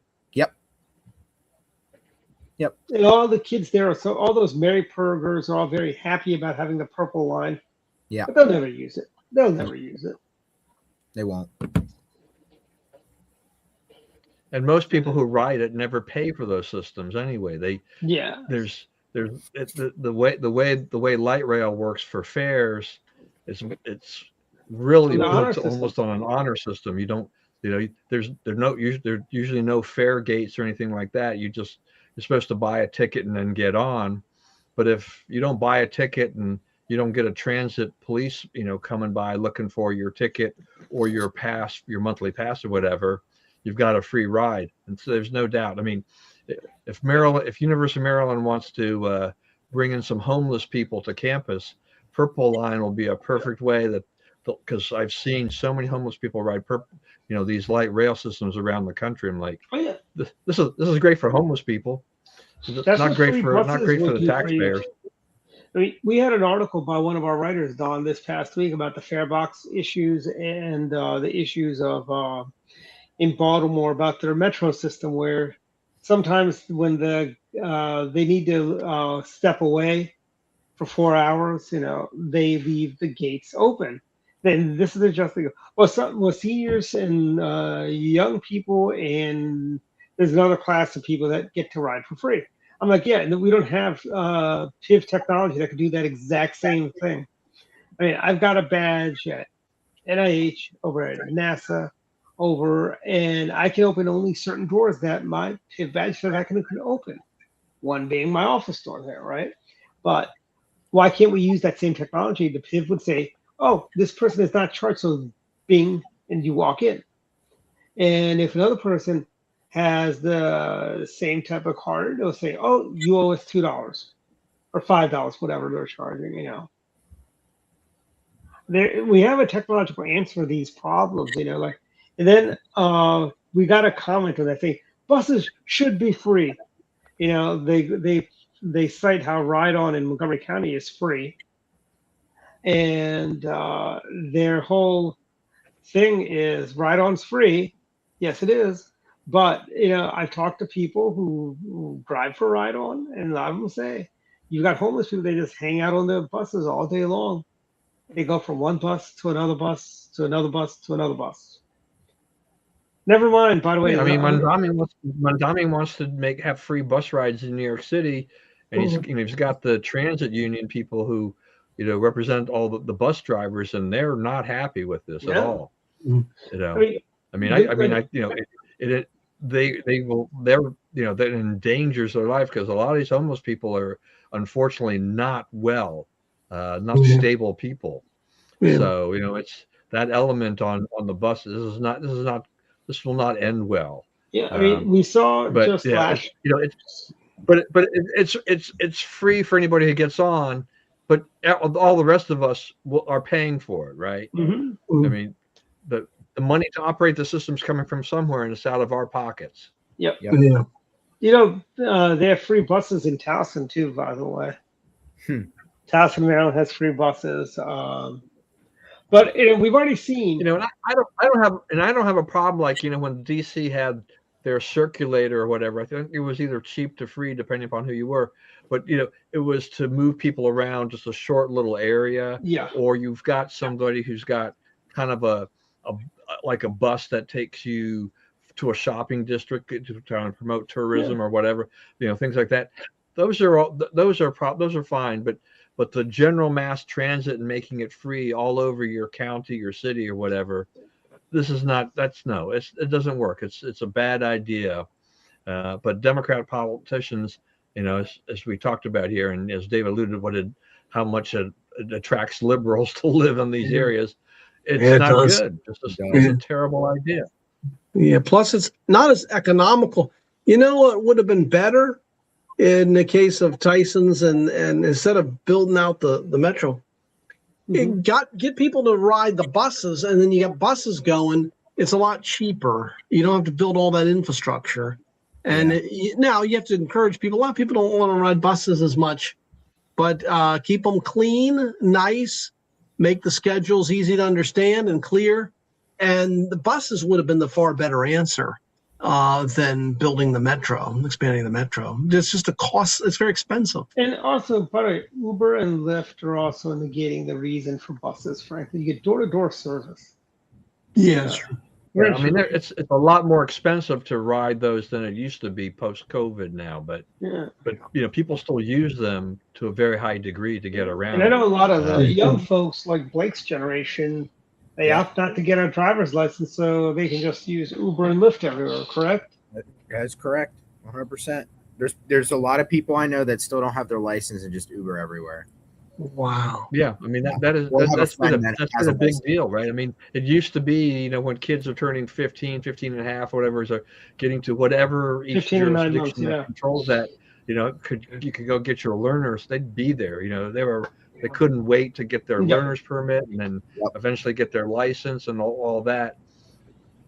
S7: Yep.
S5: And all the kids there, all those Mary Purgers are all very happy about having the Purple Line.
S7: Yeah.
S5: But they'll never use it. They won't.
S8: And most people who ride it never pay for those systems anyway. There's the way light rail works for fares is it's really built almost on an honor system. You don't there's usually no fare gates or anything like that. You're supposed to buy a ticket and then get on. But if you don't buy a ticket and you don't get a transit police coming by looking for your ticket or your pass, your monthly pass or whatever, you've got a free ride. And so there's no doubt. If University of Maryland wants to bring in some homeless people to campus, Purple Line will be a perfect way because I've seen so many homeless people ride these light rail systems around the country. I'm like, this is great for homeless people. It's not great for the taxpayers.
S5: We had an article by one of our writers, Don, this past week about the fare box issues and the issues of in Baltimore about their metro system, where sometimes when they need to step away, for 4 hours, they leave the gates open. Then this is just well, seniors and young people, and there's another class of people that get to ride for free. I'm like, yeah, we don't have PIV technology that could do that exact same thing. I mean, I've got a badge at NIH, over at NASA, and I can open only certain doors that my PIV badge says I can open. One being my office door there, right? But why can't we use that same technology? The PIV would say, oh, this person is not charged, so bing, and you walk in. And if another person has the same type of card, they'll say, oh, you owe us $2 or $5, whatever they're charging. We have a technological answer for these problems, like, and then we got a comment on that saying buses should be free. They cite how ride-on in Montgomery County is free, and their whole thing is ride-on's free. Yes, it is, but I've talked to people who drive for ride-on, and I will say, you've got homeless people. They just hang out on the buses all day long. They go from one bus to another bus to another bus to another bus. Never mind, by the way.
S8: Yeah, I mean, Mondami wants to have free bus rides in New York City, and he's got the transit union people who, represent all the bus drivers, and they're not happy with this at all. That endangers their life, because a lot of these homeless people are unfortunately not well, not stable people.
S6: Yeah.
S8: So it's that element on the buses. This will not end well.
S5: Yeah, I mean, we saw just last.
S8: It's free for anybody who gets on, but all the rest of us are paying for it, right?
S5: Mm-hmm.
S8: I mean, the money to operate the system's coming from somewhere, and it's out of our pockets.
S5: Yep.
S6: Yeah.
S5: They have free buses in Towson too, by the way. Towson, Maryland has free buses. But we've already seen.
S8: And I don't have a problem, like when DC had their circulator or whatever. I think it was either cheap to free, depending upon who you were. But it was to move people around just a short little area.
S5: Yeah.
S8: Or you've got somebody who's got kind of a bus that takes you to a shopping district to try and promote tourism or whatever. Things like that. Those are fine, but the general mass transit and making it free all over your county or city or whatever, it doesn't work. It's a bad idea. But Democrat politicians, as we talked about here, and as Dave alluded, how much it attracts liberals to live in these areas, it's not good. It's a terrible idea.
S6: Yeah. Plus, it's not as economical. You know what would have been better? In the case of Tyson's, and instead of building out the metro, get people to ride the buses, and then you get buses going. It's a lot cheaper. You don't have to build all that infrastructure. And now you have to encourage people. A lot of people don't want to ride buses as much, but keep them clean, nice, make the schedules easy to understand and clear. And the buses would have been the far better answer than building the metro, expanding the metro. It's just a cost. It's very expensive.
S5: And also, by the way, Uber and Lyft are also negating the reason for buses. Frankly, you get door-to-door service.
S6: Yes.
S8: Yeah, I mean, it's a lot more expensive to ride those than it used to be post-COVID now. But people still use them to a very high degree to get around.
S5: And I know a lot of the young folks, like Blake's generation, they opt not to get a driver's license, so they can just use Uber and Lyft everywhere, correct?
S7: That's correct, 100%. There's a lot of people I know that still don't have their license and just Uber everywhere.
S6: Wow.
S8: Yeah, I mean that's been a big deal, right? I mean, it used to be, when kids are turning 15 and a half, or whatever, so getting to whatever each jurisdiction that controls that, you could go get your learners. They'd be there. They couldn't wait to get their learner's permit and then eventually get their license and all that.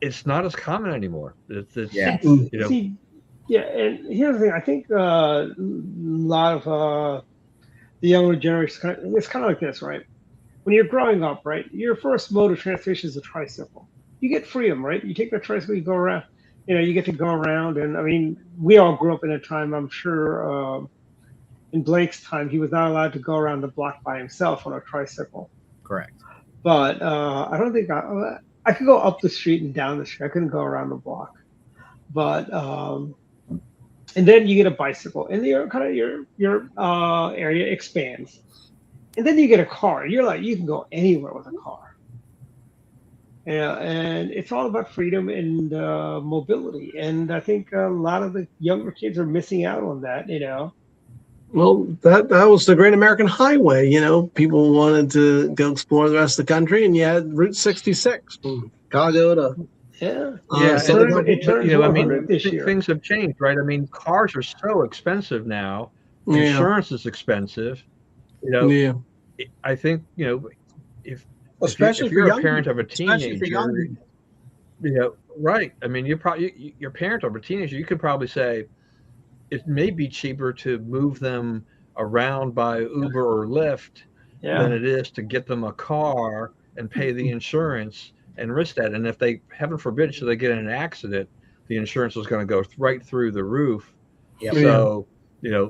S8: It's not as common anymore. And
S5: here's the thing. I think a lot of the younger generation, it's kind of like this, right? When you're growing up, right, your first mode of transportation is a tricycle. You get freedom, right? You take the tricycle, you go around. You get to go around, and I mean, we all grew up in a time, I'm sure, in Blake's time, he was not allowed to go around the block by himself on a tricycle.
S7: Correct.
S5: But I don't think I could go up the street and down the street. I couldn't go around the block. But and then you get a bicycle, and your area expands, and then you get a car. You're like, you can go anywhere with a car. Yeah, and it's all about freedom and mobility. And I think a lot of the younger kids are missing out on that.
S6: Well, that was the Great American Highway. People wanted to go explore the rest of the country, and you had Route 66 from Chicago to
S5: Yeah.
S6: Southern California.
S5: This year.
S8: Things have changed, right? I mean, cars are so expensive now.
S6: Yeah.
S8: Insurance is expensive.
S6: Yeah.
S8: I think
S6: Especially
S8: if you're
S6: for
S8: a
S6: young
S8: parent of a
S6: people. Especially for young
S8: teenager,
S6: people.
S8: right. I mean, you're parent of a teenager, you could probably say it may be cheaper to move them around by Uber or Lyft than it is to get them a car and pay the insurance and risk that. And if they, heaven forbid, should they get in an accident, the insurance is going to go right through the roof.
S7: Yep.
S8: So,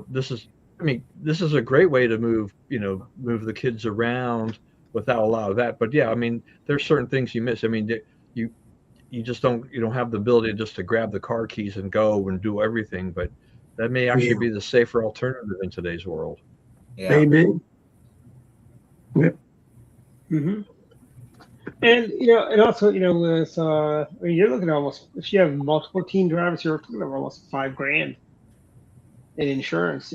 S8: this is a great way to move the kids around without a lot of that. But yeah, I mean, there's certain things you miss. I mean, you just don't have the ability just to grab the car keys and go and do everything. But that may actually be the safer alternative in today's world.
S7: Yeah.
S6: Maybe. Yep.
S5: Mm-hmm. And and also with you're looking at almost, if you have multiple teen drivers, you're looking at almost $5,000 in insurance.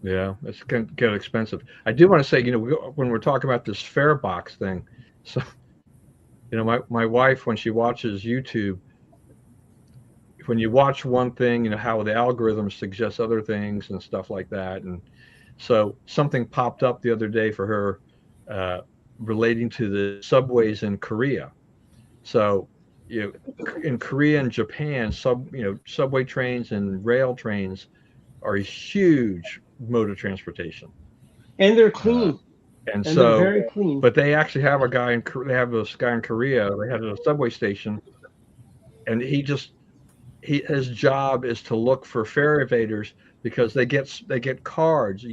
S8: Yeah, it's going to get expensive. I do want to say, when we're talking about this fare box thing, so my wife, when she watches YouTube, when you watch one thing, how the algorithm suggests other things and stuff like that, and so something popped up the other day for her. Relating to the subways in Korea. So, in Korea and Japan, subway trains and rail trains are a huge mode of transportation.
S5: And they're clean.
S8: And
S5: so, they're very clean.
S8: But they actually have this guy in Korea. They had a subway station, and his job is to look for fare evaders because they get cards.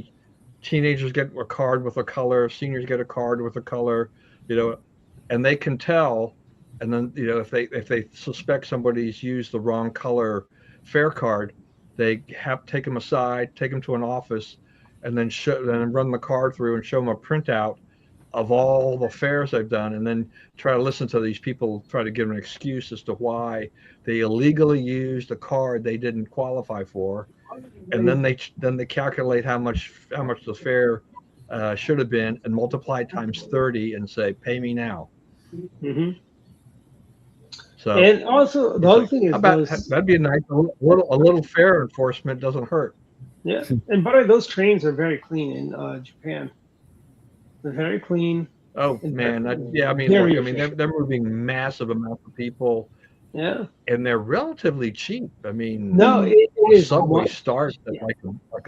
S8: Teenagers get a card with a color, seniors get a card with a color, and they can tell. And then, if they suspect somebody's used the wrong color fare card, they have to take them aside, take them to an office, and then run the card through and show them a printout of all the fares they've done, and then try to listen to these people, try to give them an excuse as to why they illegally used a card they didn't qualify for. And then they calculate how much the fare should have been and multiply times 30 and say, pay me now.
S5: Mm-hmm.
S8: So,
S5: and also the other thing is
S8: that'd be a nice a little fare enforcement doesn't hurt.
S5: Yeah, and by the way, those trains are very clean in Japan. They're very clean.
S8: Oh man, they're moving massive amounts of people.
S5: Yeah,
S8: and they're relatively cheap. I mean, subway starts at like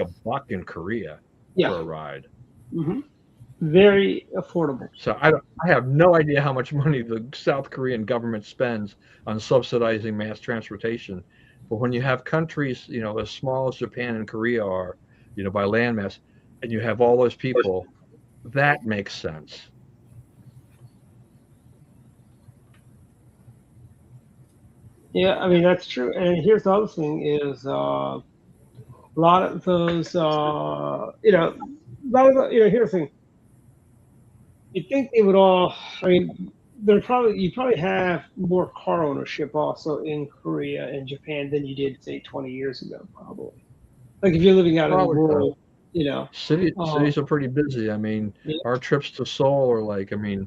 S8: a buck in Korea for a ride.
S5: Mm-hmm. Very affordable.
S8: So I have no idea how much money the South Korean government spends on subsidizing mass transportation, but when you have countries, as small as Japan and Korea are, by landmass, and you have all those people, that makes sense.
S5: Yeah, I mean, that's true. And here's the other thing is a lot of those, here's the thing. You'd think they would all, I mean, you probably have more car ownership also in Korea and Japan than you did, say, 20 years ago, probably. Like if you're living out in the rural,
S8: Cities are pretty busy. I mean, our trips to Seoul are like, I mean,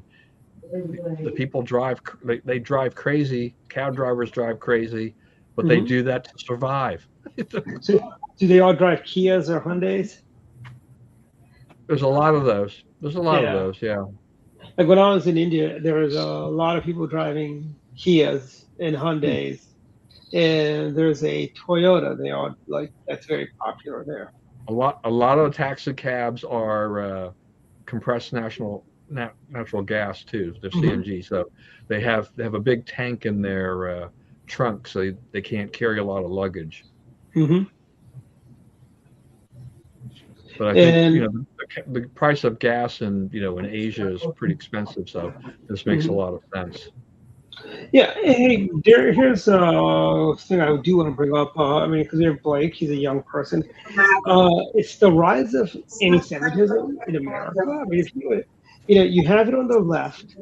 S8: the people they drive crazy. Cab drivers drive crazy, but they do that to survive.
S5: So, do they all drive Kias or Hyundais?
S8: There's a lot of those. Yeah.
S5: Like when I was in India, there was a lot of people driving Kias and Hyundais, and there's a Toyota. They are that's very popular there.
S8: A lot of taxi cabs are compressed natural gas too. They're CNG, so they have a big tank in their trunk, so they can't carry a lot of luggage.
S5: Mm-hmm.
S8: But I think
S5: And
S8: the price of gas in in Asia is pretty expensive, so this makes a
S5: mhm.
S8: lot of sense.
S5: Yeah, hey, here's a thing I do want to bring up. I mean, because we have Blake, he's a young person. It's the rise of anti-Semitism in America. I mean, if you have it on the left,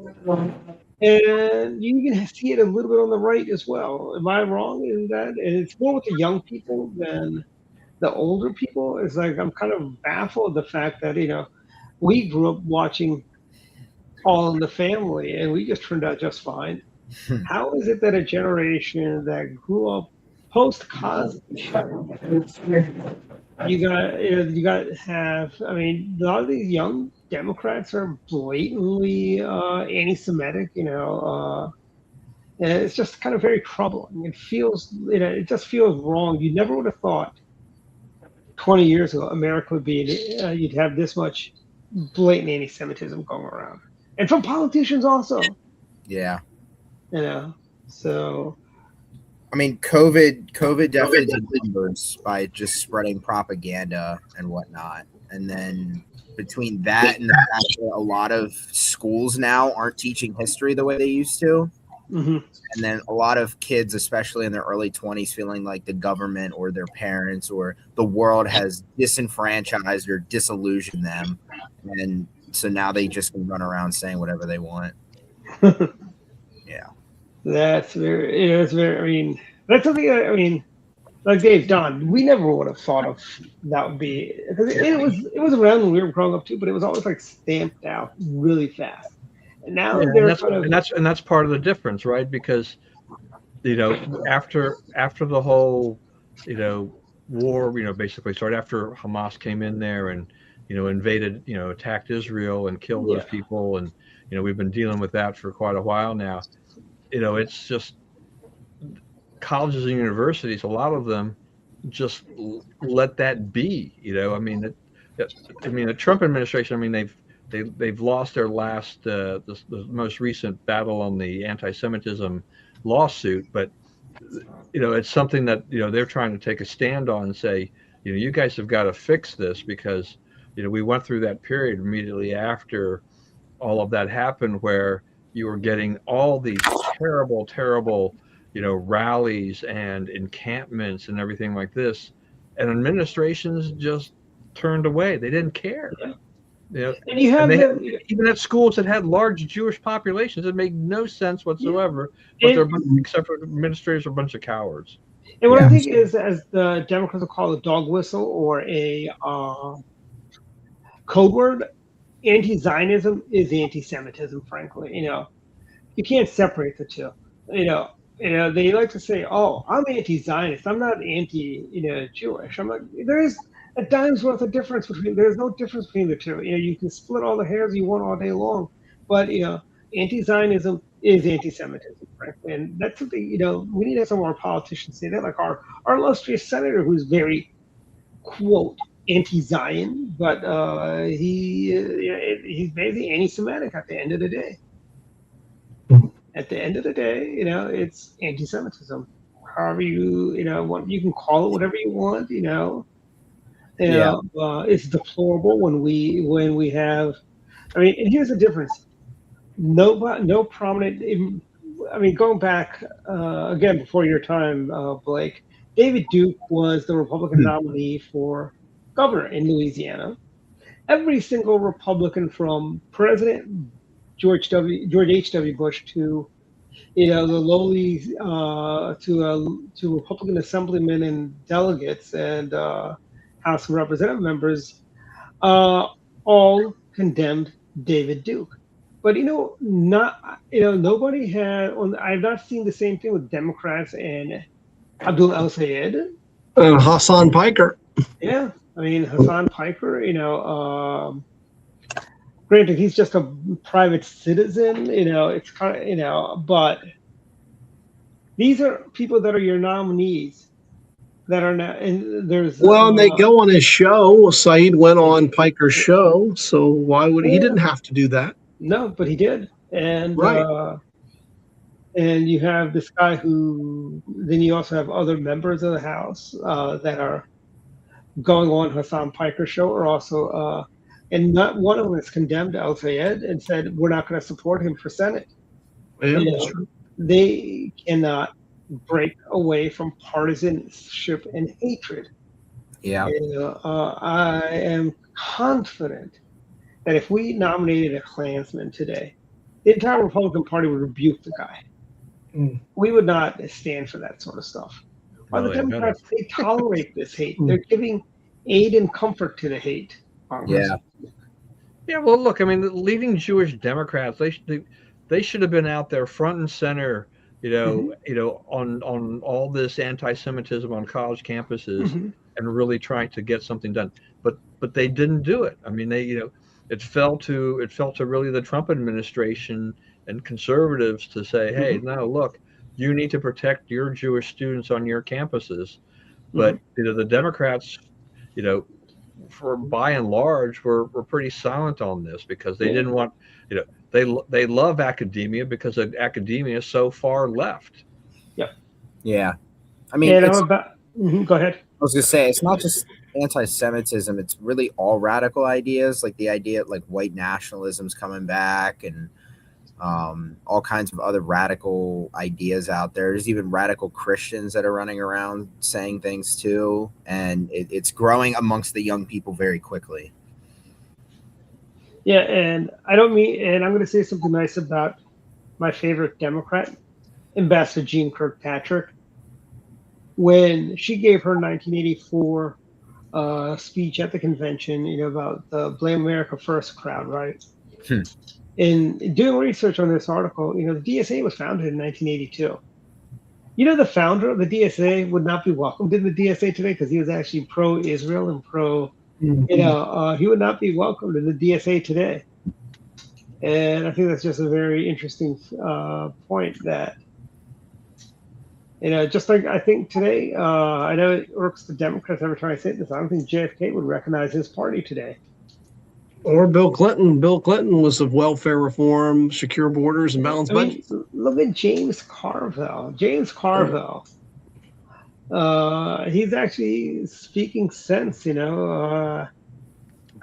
S5: and you even see it a little bit on the right as well. Am I wrong in that? And it's more with the young people than the older people. It's like I'm kind of baffled the fact that we grew up watching All in the Family, and we just turned out just fine. How is it that a generation that grew up post Cosby Show, you got to have? I mean, a lot of these young Democrats are blatantly anti-Semitic. And it's just kind of very troubling. It feels, it just feels wrong. You never would have thought 20 years ago America would be, you'd have this much blatant anti-Semitism going around, and from politicians also.
S7: Yeah.
S5: You know, so
S7: I mean, COVID definitely did numbers by just spreading propaganda and whatnot. And then between that and the fact that a lot of schools now aren't teaching history the way they used to,
S5: mhm.
S7: and then a lot of kids, especially in their early 20s, feeling like the government or their parents or the world has disenfranchised or disillusioned them. And so now they just can run around saying whatever they want. Yeah.
S5: That's very, it's very. I mean, that's something. I mean, like Dave Don, we never would have thought of that would be because it was around when we were growing up too, but it was always like stamped out really fast. And now
S8: Yeah,
S5: they're kind of
S8: and that's part of the difference, right? Because after the whole war, basically started after Hamas came in there and invaded, attacked Israel and killed those people, and we've been dealing with that for quite a while now. It's just colleges and universities, a lot of them just let that be. I mean, the Trump administration, I mean, they've lost their last the most recent battle on the anti-Semitism lawsuit, but it's something that they're trying to take a stand on and say, you guys have got to fix this because we went through that period immediately after all of that happened where you were getting all these terrible rallies and encampments and everything like this, and administrations just turned away. They didn't care.
S5: and you have
S8: Even at schools that had large Jewish populations, it made no sense whatsoever. But except for administrators are a bunch of cowards.
S5: And what I think is, as the Democrats will call a dog whistle or a code word, anti-Zionism is anti-Semitism. Frankly, you can't separate the two. They like to say, "Oh, I'm anti-Zionist. I'm not anti-Jewish." I'm like, there is a dime's worth of difference between. There's no difference between the two. You can split all the hairs you want all day long, but anti-Zionism is anti-Semitism, frankly, and that's something we need to have some of our politicians say that, like our illustrious senator, who's very quote anti-Zion, but he's basically anti-Semitic at the end of the day. At the end of the day, it's anti-Semitism. However you can call it whatever you want. It's deplorable when we have. I mean, and here's the difference. No prominent. I mean, going back again before your time, Blake, David Duke was the Republican nominee for governor in Louisiana. Every single Republican, from President George H.W. Bush to the lowly to Republican assemblymen and delegates and House of Representative members, all condemned David Duke. But nobody had. I've not seen the same thing with Democrats and Abdul El Sayed
S6: and Hassan Piker.
S5: Yeah, I mean Hassan Piker. Granted, he's just a private citizen. It's kind of but these are people that are your nominees that are now. And there's
S6: and they go on his show. Saeed went on Piker's show, so why would he didn't have to do that?
S5: No, but he did, and
S6: right.
S5: And you have this guy who. Then you also have other members of the House that are going on Hassan Piker's show are also, and not one of them has condemned Al Sayed and said we're not going to support him for Senate.
S6: Yeah,
S5: You
S6: that's
S5: know,
S6: true.
S5: they cannot break away from partisanship and hatred.
S7: Yeah.
S5: I am confident that if we nominated a Klansman today, the entire Republican Party would rebuke the guy.
S6: Mm.
S5: We would not stand for that sort of stuff. While the
S8: Well, they better.
S5: Democrats, they tolerate this hate. They're giving aid and comfort to the hate.
S7: Yeah.
S8: Yeah, well, look, I mean, the leading Jewish Democrats, they should have been out there front and center, on all this anti-Semitism on college campuses and really trying to get something done. But they didn't do it. I mean, it fell to really the Trump administration and conservatives to say, hey, no, look, you need to protect your Jewish students on your campuses. But the Democrats, for by and large, were pretty silent on this because they didn't want, they love academia because academia is so far left.
S7: Yeah. I mean,
S5: And
S7: it's,
S5: I'm about, go ahead.
S7: I was gonna say it's not just anti-Semitism; it's really all radical ideas, like the idea like white nationalism's coming back, and all kinds of other radical ideas out there. There's even radical Christians that are running around saying things too, and it's growing amongst the young people very quickly.
S5: Yeah, and I don't mean, and I'm going to say something nice about my favorite Democrat, Ambassador Jean Kirkpatrick. When she gave her 1984 speech at the convention, about the Blame America First crowd, right? In doing research on this article, the DSA was founded in 1982. The founder of the DSA would not be welcomed in the DSA today because he was actually pro-Israel and he would not be welcomed in the DSA today. And I think that's just a very interesting point that, just like I think today, I know it irks the Democrats every time I say this. I don't think JFK would recognize his party today.
S6: Or Bill Clinton. Bill Clinton was of welfare reform, secure borders, and balanced budget.
S5: Look at James Carville. James Carville. He's actually speaking sense, I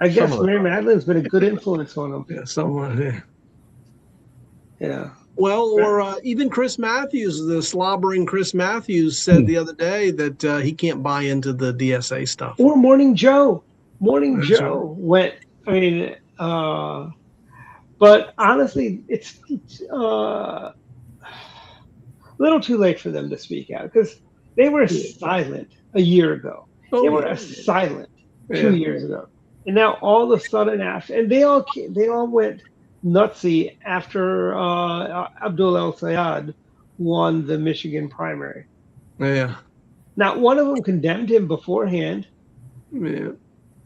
S5: guess Mary Madeline's been a good influence on him.
S6: Yeah, someone. Yeah.
S5: Yeah.
S6: Well, or even Chris Matthews, the slobbering Chris Matthews, said the other day that he can't buy into the DSA stuff.
S5: Or Morning Joe. Morning Joe went. But honestly, it's a little too late for them to speak out because they were silent a year ago. They were silent 2 years ago, and now all of a sudden, and they all went nutsy after Abdul El Sayed won the Michigan primary.
S6: Yeah.
S5: Not one of them condemned him beforehand.
S6: Yeah.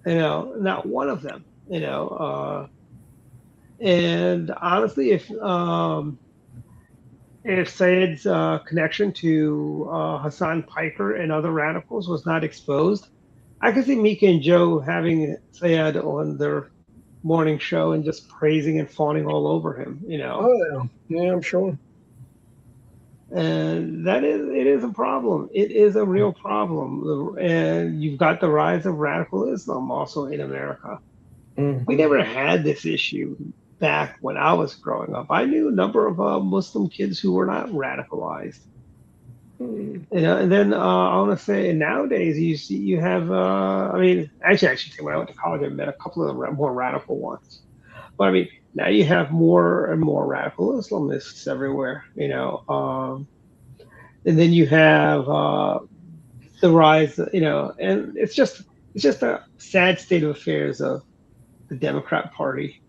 S5: Not one of them. And honestly, if Sayed's connection to Hassan Piker and other radicals was not exposed, I could see Mika and Joe having Sayed on their morning show and just praising and fawning all over him.
S6: Oh yeah, I'm sure.
S5: And it is a problem. It is a real problem. And you've got the rise of radical Islam also in America. We never had this issue back when I was growing up. I knew a number of Muslim kids who were not radicalized. And then I want to say nowadays you have actually when I went to college I met a couple of the more radical ones. But now you have more and more radical Islamists everywhere. And then you have the rise. And it's just a sad state of affairs of the Democrat Party.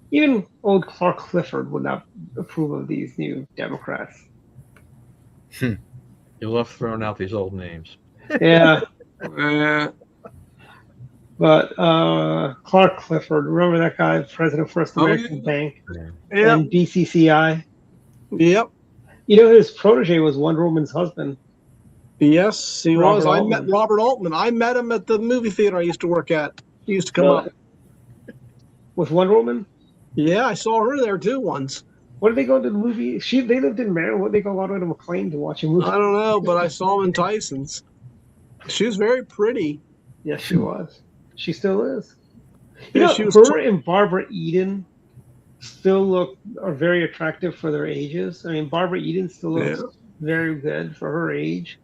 S5: Even old Clark Clifford would not approve of these new Democrats.
S8: You love throwing out these old names.
S5: Yeah. But Clark Clifford, remember that guy, president of First American Bank and BCCI?
S6: Yep.
S5: His protege was Wonder Woman's husband.
S6: Yes, he was.
S5: Altman.
S6: I met Robert Altman. I met him at the movie theater I used to work at. He used to come up.
S5: With Wonder Woman?
S6: Yeah, I saw her there too once.
S5: What did they go to the movie? They lived in Maryland. What did they go all the way to McLean to watch a movie?
S6: I don't know, but I saw him in Tyson's. She was very pretty.
S5: Yes, she was. She still is.
S6: Yeah, she was.
S5: Her and Barbara Eden still are very attractive for their ages. I mean, Barbara Eden still looks very good for her age,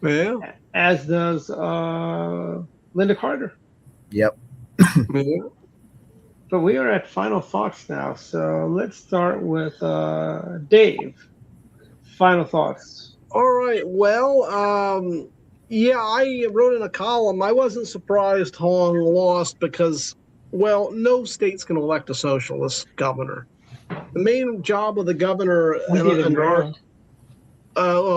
S6: Yeah.
S5: as does Linda Carter.
S7: Yep.
S6: Yeah.
S5: But we are at final thoughts now, so let's start with Dave. Final thoughts.
S6: All right. Well, yeah, I wrote in a column. I wasn't surprised Hong lost because, well, no state's going to elect a socialist governor. The main job of the governor well,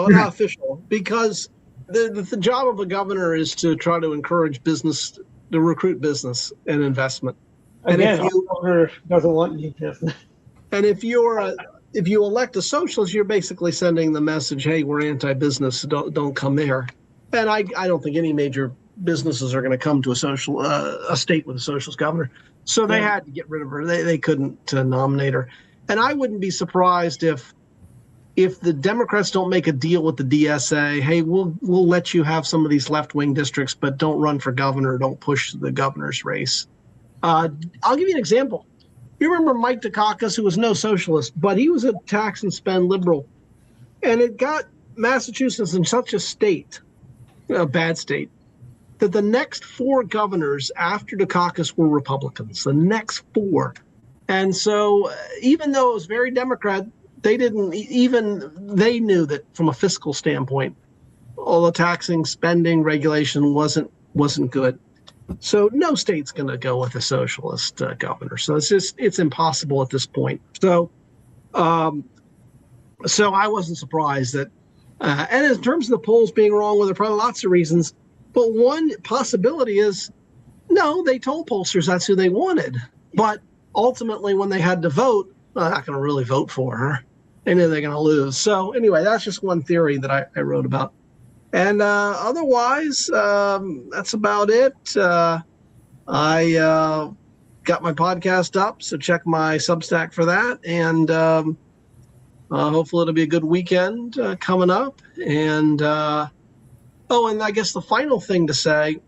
S6: not official, because the job of a governor is to try to encourage business, to recruit business and investment.
S5: Again, our governor doesn't want new business.
S6: And if you elect a socialist, you're basically sending the message, "Hey, we're anti-business. Don't come there." And I don't think any major businesses are going to come to a state with a socialist governor. So they had to get rid of her. They couldn't nominate her. And I wouldn't be surprised if the Democrats don't make a deal with the DSA. Hey, we'll let you have some of these left-wing districts, but don't run for governor. Don't push the governor's race. I'll give you an example. You remember Mike Dukakis, who was no socialist, but he was a tax and spend liberal. And it got Massachusetts in such a bad state, that the next 4 governors after Dukakis were Republicans, the next 4. And so even though it was very Democrat, they knew that from a fiscal standpoint, all the taxing, spending, regulation wasn't good. So no state's going to go with a socialist governor. So it's impossible at this point. So I wasn't surprised that. And in terms of the polls being wrong, well, there are probably lots of reasons. But one possibility is, no, they told pollsters that's who they wanted. But ultimately, when they had to vote, they're not going to really vote for her. They knew they're going to lose. So anyway, that's just one theory that I wrote about. And otherwise, that's about it. I got my podcast up, so check my Substack for that. And hopefully it'll be a good weekend coming up. And and I guess the final thing to say,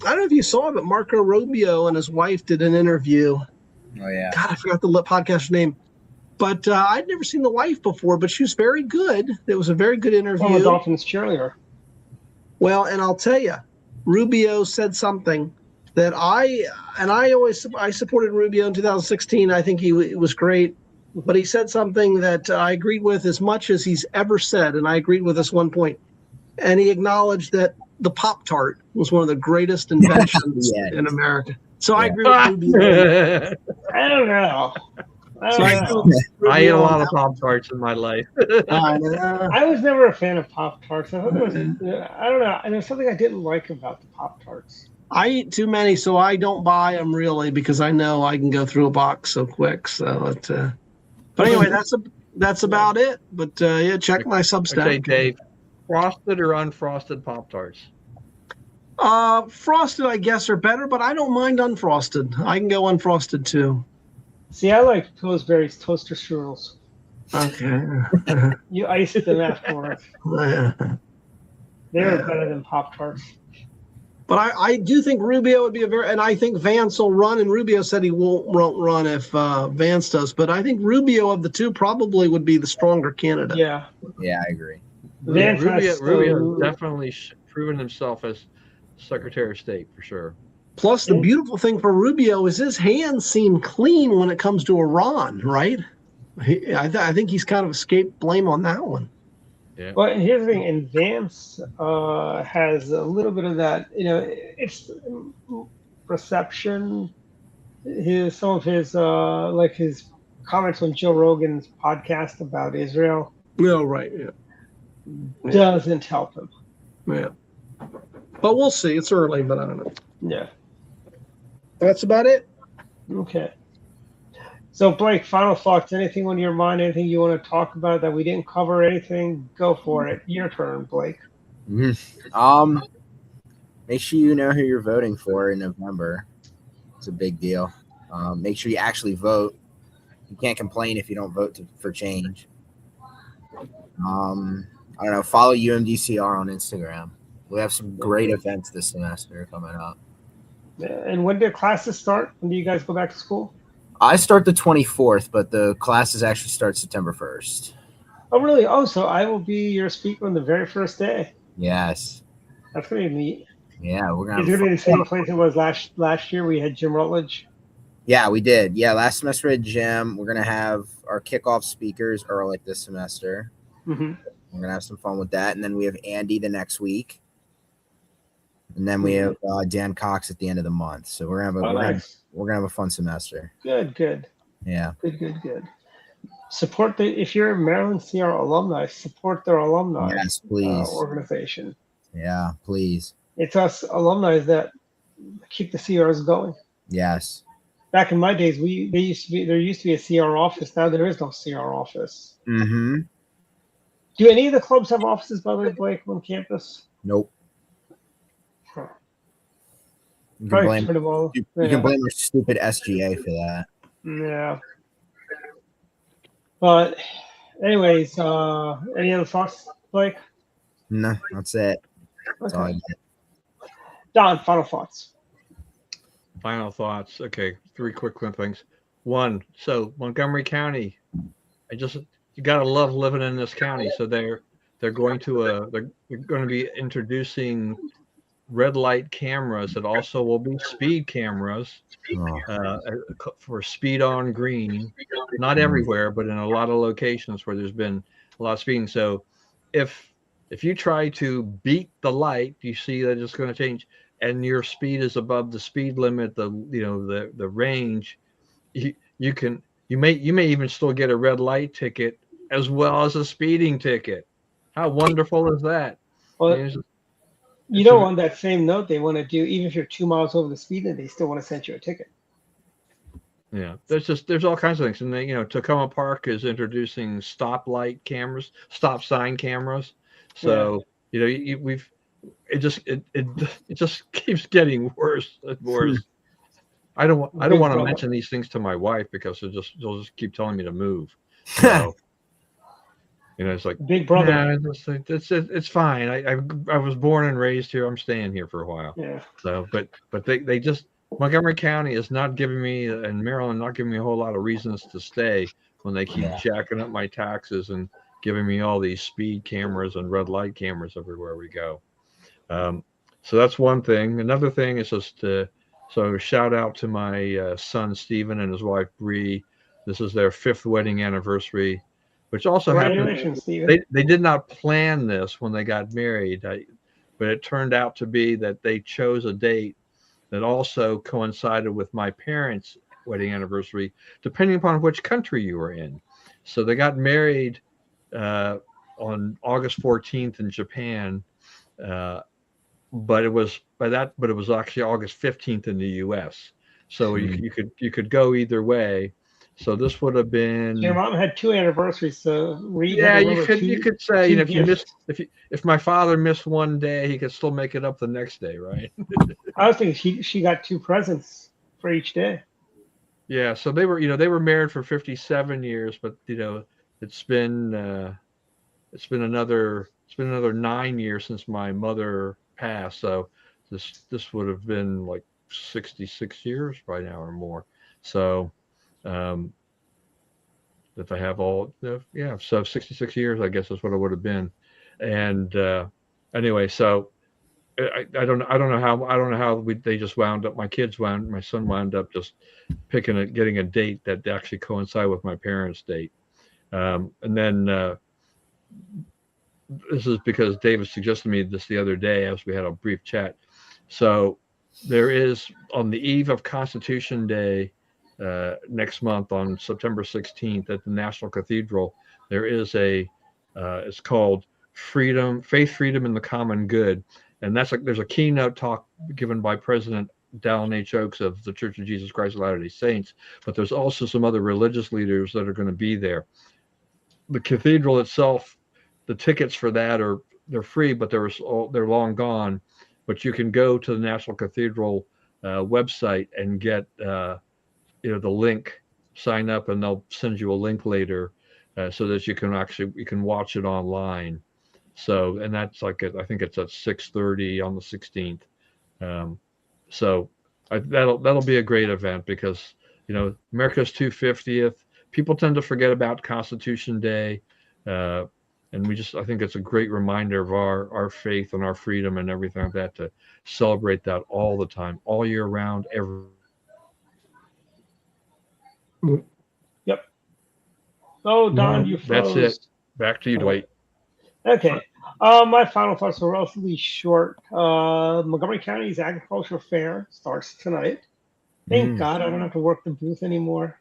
S6: I don't know if you saw it, but Marco Rubio and his wife did an interview.
S7: Oh, yeah.
S6: God, I forgot the podcaster's name. But I'd never seen the wife before, but she was very good. It was a very good interview.
S5: Oh, the Dolphins cheerleader.
S6: Well, and I'll tell you, Rubio said something that I supported Rubio in 2016. I think he was great, but he said something that I agreed with as much as he's ever said, and I agreed with this one point. And he acknowledged that the Pop-Tart was one of the greatest inventions in America. So I agree with Rubio.
S5: I don't know.
S8: I ate a lot of Pop-Tarts in my life.
S5: I was never a fan of Pop-Tarts. I thought I don't know. And there's something I didn't like about the Pop-Tarts.
S6: I eat too many, so I don't buy them really because I know I can go through a box so quick. So, but anyway, that's about it. But yeah, check my Substack.
S8: Okay, Dave, frosted or unfrosted Pop-Tarts?
S6: Frosted, I guess, are better, but I don't mind unfrosted. I can go unfrosted too.
S5: See, I like Pillsbury's toaster strudels.
S6: Okay.
S5: You ice them afterwards. They're better than Pop-Tarts.
S6: But I do think Rubio would be and I think Vance will run, and Rubio said he won't run if Vance does, but I think Rubio of the two probably would be the stronger candidate.
S5: Yeah.
S7: Yeah, I agree.
S8: Rubio definitely proven himself as Secretary of State for sure.
S6: Plus, the beautiful thing for Rubio is his hands seem clean when it comes to Iran, right? I think he's kind of escaped blame on that one.
S8: Yeah.
S5: Well, here's the thing, and Vance has a little bit of that. It's perception. Some of his like his comments on Joe Rogan's podcast about Israel.
S6: No, right? Yeah.
S5: Doesn't help him.
S6: Yeah. But we'll see. It's early, but I don't know.
S5: Yeah.
S6: That's about it.
S5: Okay. So, Blake, final thoughts. Anything on your mind? Anything you want to talk about that we didn't cover? Anything? Go for it. Your turn, Blake.
S7: Make sure you know who you're voting for in November. It's a big deal. Make sure you actually vote. You can't complain if you don't vote for change. I don't know. Follow UMDCR on Instagram. We have some great events this semester coming up.
S5: And when do classes start? When do you guys go back to school?
S7: I start the 24th, but the classes actually start September 1st.
S5: Oh, really? Oh, so I will be your speaker on the very first day.
S7: Yes.
S5: That's going to be neat.
S7: Yeah, we're gonna
S5: Is it
S7: have
S5: going to be
S7: fun.
S5: the same place it was last year? We had Jim Rutledge.
S7: Yeah, we did. Yeah, last semester at gym. We're gonna have our kickoff speakers early this semester.
S5: Mm-hmm.
S7: We're gonna have some fun with that, and then we have Andy the next week, and then we have Dan Cox at the end of the month. So we're gonna have we're gonna have a fun semester.
S5: Good.
S7: Yeah.
S5: Good. Support if you're a Maryland CR alumni, support their alumni
S7: Yes, please.
S5: Organization.
S7: Yeah, please.
S5: It's us alumni that keep the CRs going.
S7: Yes.
S5: Back in my days, there used to be a CR office. Now there is no CR office.
S7: Mm-hmm.
S5: Do any of the clubs have offices, by the way, Blake, on campus?
S7: Nope.
S5: Huh.
S7: You can blame
S5: you
S7: can blame our stupid SGA for that.
S5: Yeah. But anyways, any other thoughts, Blake?
S7: No, that's it. That's all I
S5: Okay.
S7: get.
S5: Don, final thoughts.
S8: Final thoughts. Okay, 3 quick things. One, so Montgomery County, you gotta love living in this county. So they're going to be introducing red light cameras that also will be speed cameras for speed on green. Not everywhere, but in a lot of locations where there's been a lot of speeding. So if you try to beat the light, you see that it's going to change, and your speed is above the speed limit, the range, you may even still get a red light ticket as well as a speeding ticket. How wonderful is that?
S5: Well, on that same note, they want to do, even if you're 2 miles over the speed limit, they still want to send you a ticket.
S8: Yeah, there's all kinds of things, and Tacoma Park is introducing stop sign cameras. So it just keeps getting worse and worse. I don't want to mention these things to my wife because she'll just keep telling me to move. So, it's like
S5: Big brother.
S8: Yeah, it's fine. I was born and raised here. I'm staying here for a while.
S5: Yeah.
S8: So, but they just Montgomery County is not giving me, and Maryland not giving me a whole lot of reasons to stay when they keep jacking up my taxes and giving me all these speed cameras and red light cameras everywhere we go. So that's one thing. Another thing is just so shout out to my son Stephen and his wife Bree. This is their 5th wedding anniversary, which also happened. They did not plan this when they got married, but it turned out to be that they chose a date that also coincided with my parents' wedding anniversary, depending upon which country you were in. So they got married on August 14th in Japan, but it was actually August 15th in the U.S. So you could go either way. So this would have been.
S5: Your mom had 2 anniversaries, so
S8: you could say if my father missed one day, he could still make it up the next day, right?
S5: I was thinking she got 2 presents for each day.
S8: Yeah, so they were married for 57 years, but it's been another 9 years since my mother passed. So this would have been like 66 years by now or more. So if I have all, so 66 years, I guess is what it would have been. And anyway, so I don't know how they just wound up. My son wound up just getting a date that actually coincided with my parents' date. And then this is because David suggested me this the other day as we had a brief chat. So there is, on the eve of Constitution Day, next month on September 16th at the National Cathedral, there is it's called Faith, Freedom, and the Common Good. And there's a keynote talk given by President Dallin H. Oaks of the Church of Jesus Christ of Latter-day Saints, but there's also some other religious leaders that are going to be there. The cathedral itself, the tickets for that they're free, but they're long gone. But you can go to the National Cathedral website and get the link, sign up, and they'll send you a link later so that you can watch it online. So, and that's I think it's at 6:30 on the 16th. So That'll be a great event because America's 250th. People tend to forget about Constitution Day, and I think it's a great reminder of our faith and our freedom and everything like that to celebrate that all the time, all year round, every.
S5: Yep. Oh, Don, you
S8: That's
S5: froze.
S8: it. Back to you, Dwight.
S5: Okay. My final thoughts are relatively short. Montgomery County's agricultural fair starts tonight. Thank God I don't have to work the booth anymore.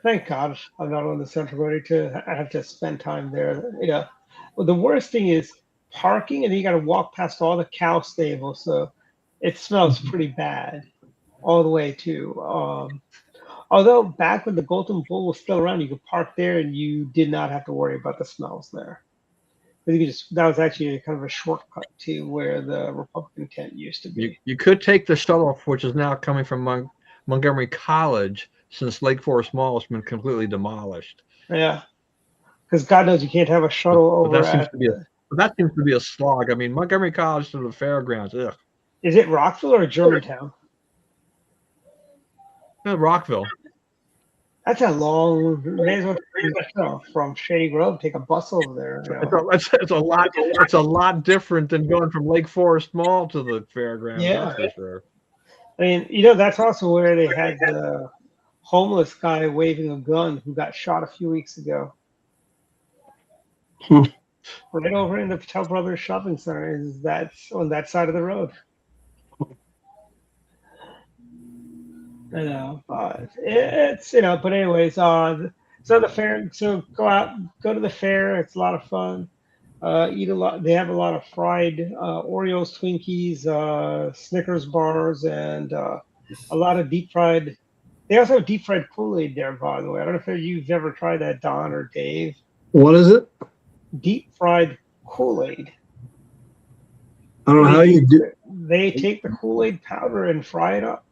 S5: Thank God I'm not on the central ready to I have to spend time there. Well, the worst thing is parking, and then you got to walk past all the cow stables, so it smells pretty bad all the way to. Although back when the Golden Bull was still around, you could park there and you did not have to worry about the smells there. That was actually kind of a shortcut to where the Republican tent used to be.
S8: You could take the shuttle, which is now coming from Montgomery College, since Lake Forest Mall has been completely demolished.
S5: Yeah, because God knows you can't have a shuttle over.
S8: That seems to be a slog. I mean, Montgomery College to the fairgrounds. Ugh.
S5: Is it Rockville or Germantown?
S8: Rockville.
S5: That's a long. May as well from Shady Grove take a bus over there.
S8: It's a lot different than going from Lake Forest Mall to the fairgrounds.
S5: Yeah,
S8: that's for sure.
S5: I mean, that's also where they had the homeless guy waving a gun who got shot a few weeks ago. Right over in the Patel Brothers Shopping Center. That's on that side of the road. I know, but it's But anyways, so the fair. So go to the fair. It's a lot of fun. Eat a lot. They have a lot of fried Oreos, Twinkies, Snickers bars, and a lot of deep fried. They also have deep fried Kool-Aid there, by the way. I don't know if you've ever tried that, Don or Dave.
S6: What is it?
S5: Deep fried Kool-Aid.
S6: I don't know how you do.
S5: They take the Kool-Aid powder and fry it up.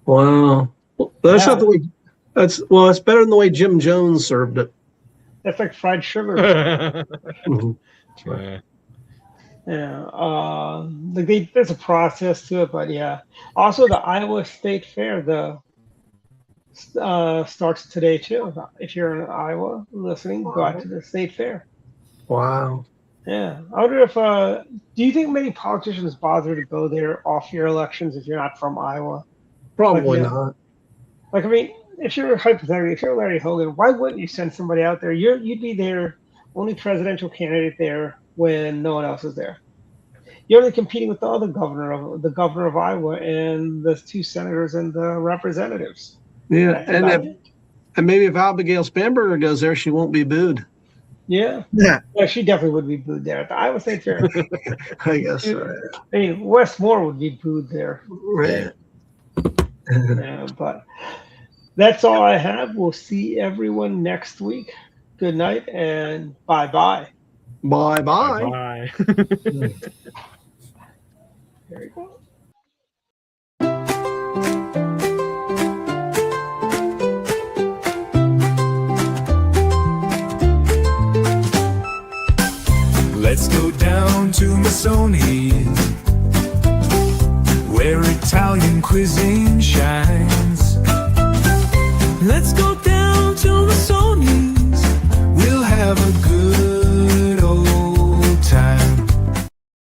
S6: Wow, that's not the way. It's better than the way Jim Jones served it.
S5: That's like fried sugar. Yeah. There's a process to it, but yeah. Also, the Iowa State Fair starts today too. If you're in Iowa listening, go out to the state fair.
S6: Wow.
S5: Yeah. I wonder if do you think many politicians bother to go there off year elections if you're not from Iowa?
S6: Probably not.
S5: I mean, if you're Larry Hogan, why wouldn't you send somebody out there? You'd be their only presidential candidate there when no one else is there. You're only competing with the other governor of Iowa and the two senators and the representatives.
S6: Yeah, and maybe if Abigail Spanberger goes there, she won't be booed.
S5: Yeah. She definitely would be booed there at the Iowa State Fair.
S6: I guess so.
S5: I mean, Wes Moore would be booed there.
S6: Right.
S5: Yeah, but that's all I have. We'll see everyone next week. Good night and bye-bye.
S6: Bye-bye.
S8: Bye.
S5: There you go.
S3: Let's go down to Missoni, where Italian cuisine shines. Let's go down to Missoni's, we'll have a